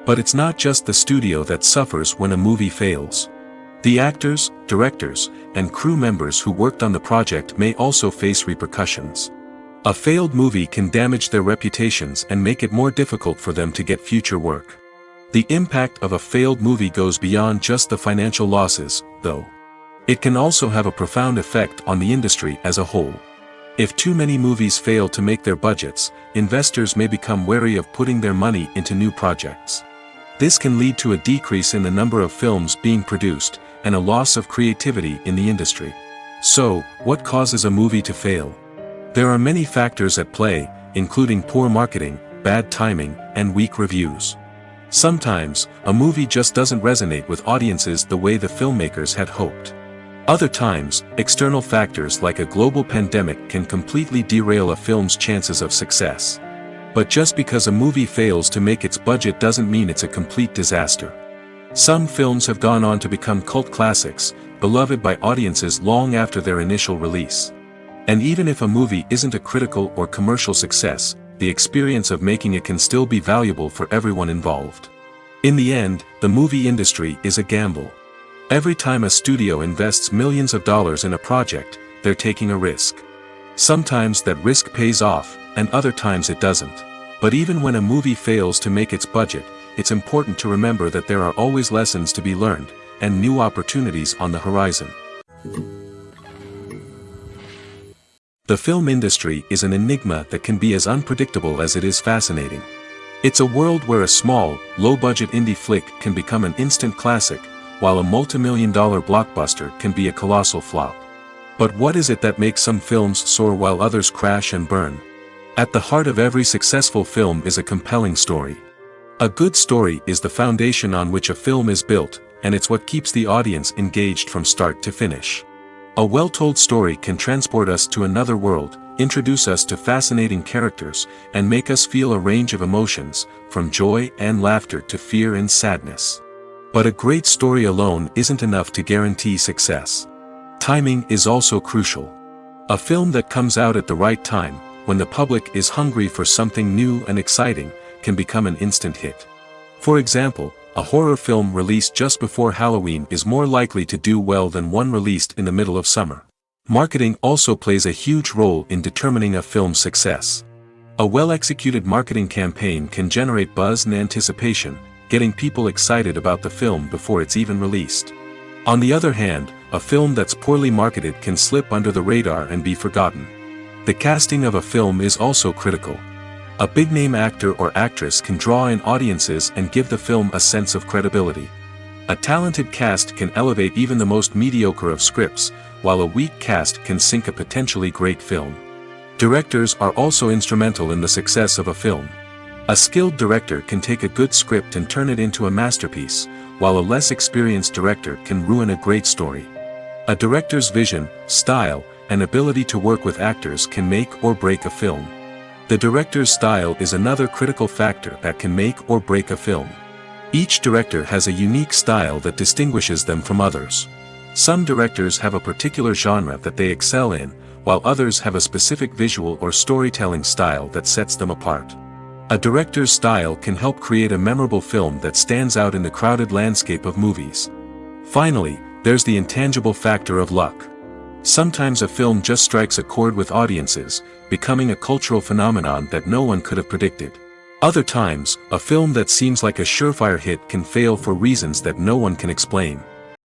But it's not just the studio that suffers when a movie fails. The actors, directors, and crew members who worked on the project may also face repercussions. A failed movie can damage their reputations and make it more difficult for them to get future work. The impact of a failed movie goes beyond just the financial losses, though. It can also have a profound effect on the industry as a whole. If too many movies fail to make their budgets, investors may become wary of putting their money into new projects. This can lead to a decrease in the number of films being produced, and a loss of creativity in the industry. So, what causes a movie to fail? There are many factors at play, including poor marketing, bad timing, and weak reviews. Sometimes, a movie just doesn't resonate with audiences the way the filmmakers had hoped. Other times, external factors like a global pandemic can completely derail a film's chances of success. But just because a movie fails to make its budget doesn't mean it's a complete disaster. Some films have gone on to become cult classics, beloved by audiences long after their initial release. And even if a movie isn't a critical or commercial success, the experience of making it can still be valuable for everyone involved. In the end, the movie industry is a gamble. Every time a studio invests millions of dollars in a project, they're taking a risk. Sometimes that risk pays off, and other times it doesn't. But even when a movie fails to make its budget, it's important to remember that there are always lessons to be learned, and new opportunities on the horizon. The film industry is an enigma that can be as unpredictable as it is fascinating. It's a world where a small, low-budget indie flick can become an instant classic, while a multi-million-dollar blockbuster can be a colossal flop. But what is it that makes some films soar while others crash and burn? At the heart of every successful film is a compelling story. A good story is the foundation on which a film is built, and it's what keeps the audience engaged from start to finish. A well-told story can transport us to another world, introduce us to fascinating characters, and make us feel a range of emotions, from joy and laughter to fear and sadness. But a great story alone isn't enough to guarantee success. Timing is also crucial. A film that comes out at the right time, when the public is hungry for something new and exciting, can become an instant hit. For example, a horror film released just before Halloween is more likely to do well than one released in the middle of summer. Marketing also plays a huge role in determining a film's success. A well-executed marketing campaign can generate buzz and anticipation, getting people excited about the film before it's even released. On the other hand, a film that's poorly marketed can slip under the radar and be forgotten. The casting of a film is also critical. A big-name actor or actress can draw in audiences and give the film a sense of credibility. A talented cast can elevate even the most mediocre of scripts, while a weak cast can sink a potentially great film. Directors are also instrumental in the success of a film. A skilled director can take a good script and turn it into a masterpiece, while a less experienced director can ruin a great story. A director's vision, style, and ability to work with actors can make or break a film. The director's style is another critical factor that can make or break a film. Each director has a unique style that distinguishes them from others. Some directors have a particular genre that they excel in, while others have a specific visual or storytelling style that sets them apart. A director's style can help create a memorable film that stands out in the crowded landscape of movies. Finally, there's the intangible factor of luck. Sometimes a film just strikes a chord with audiences, becoming a cultural phenomenon that no one could have predicted. Other times, a film that seems like a surefire hit can fail for reasons that no one can explain.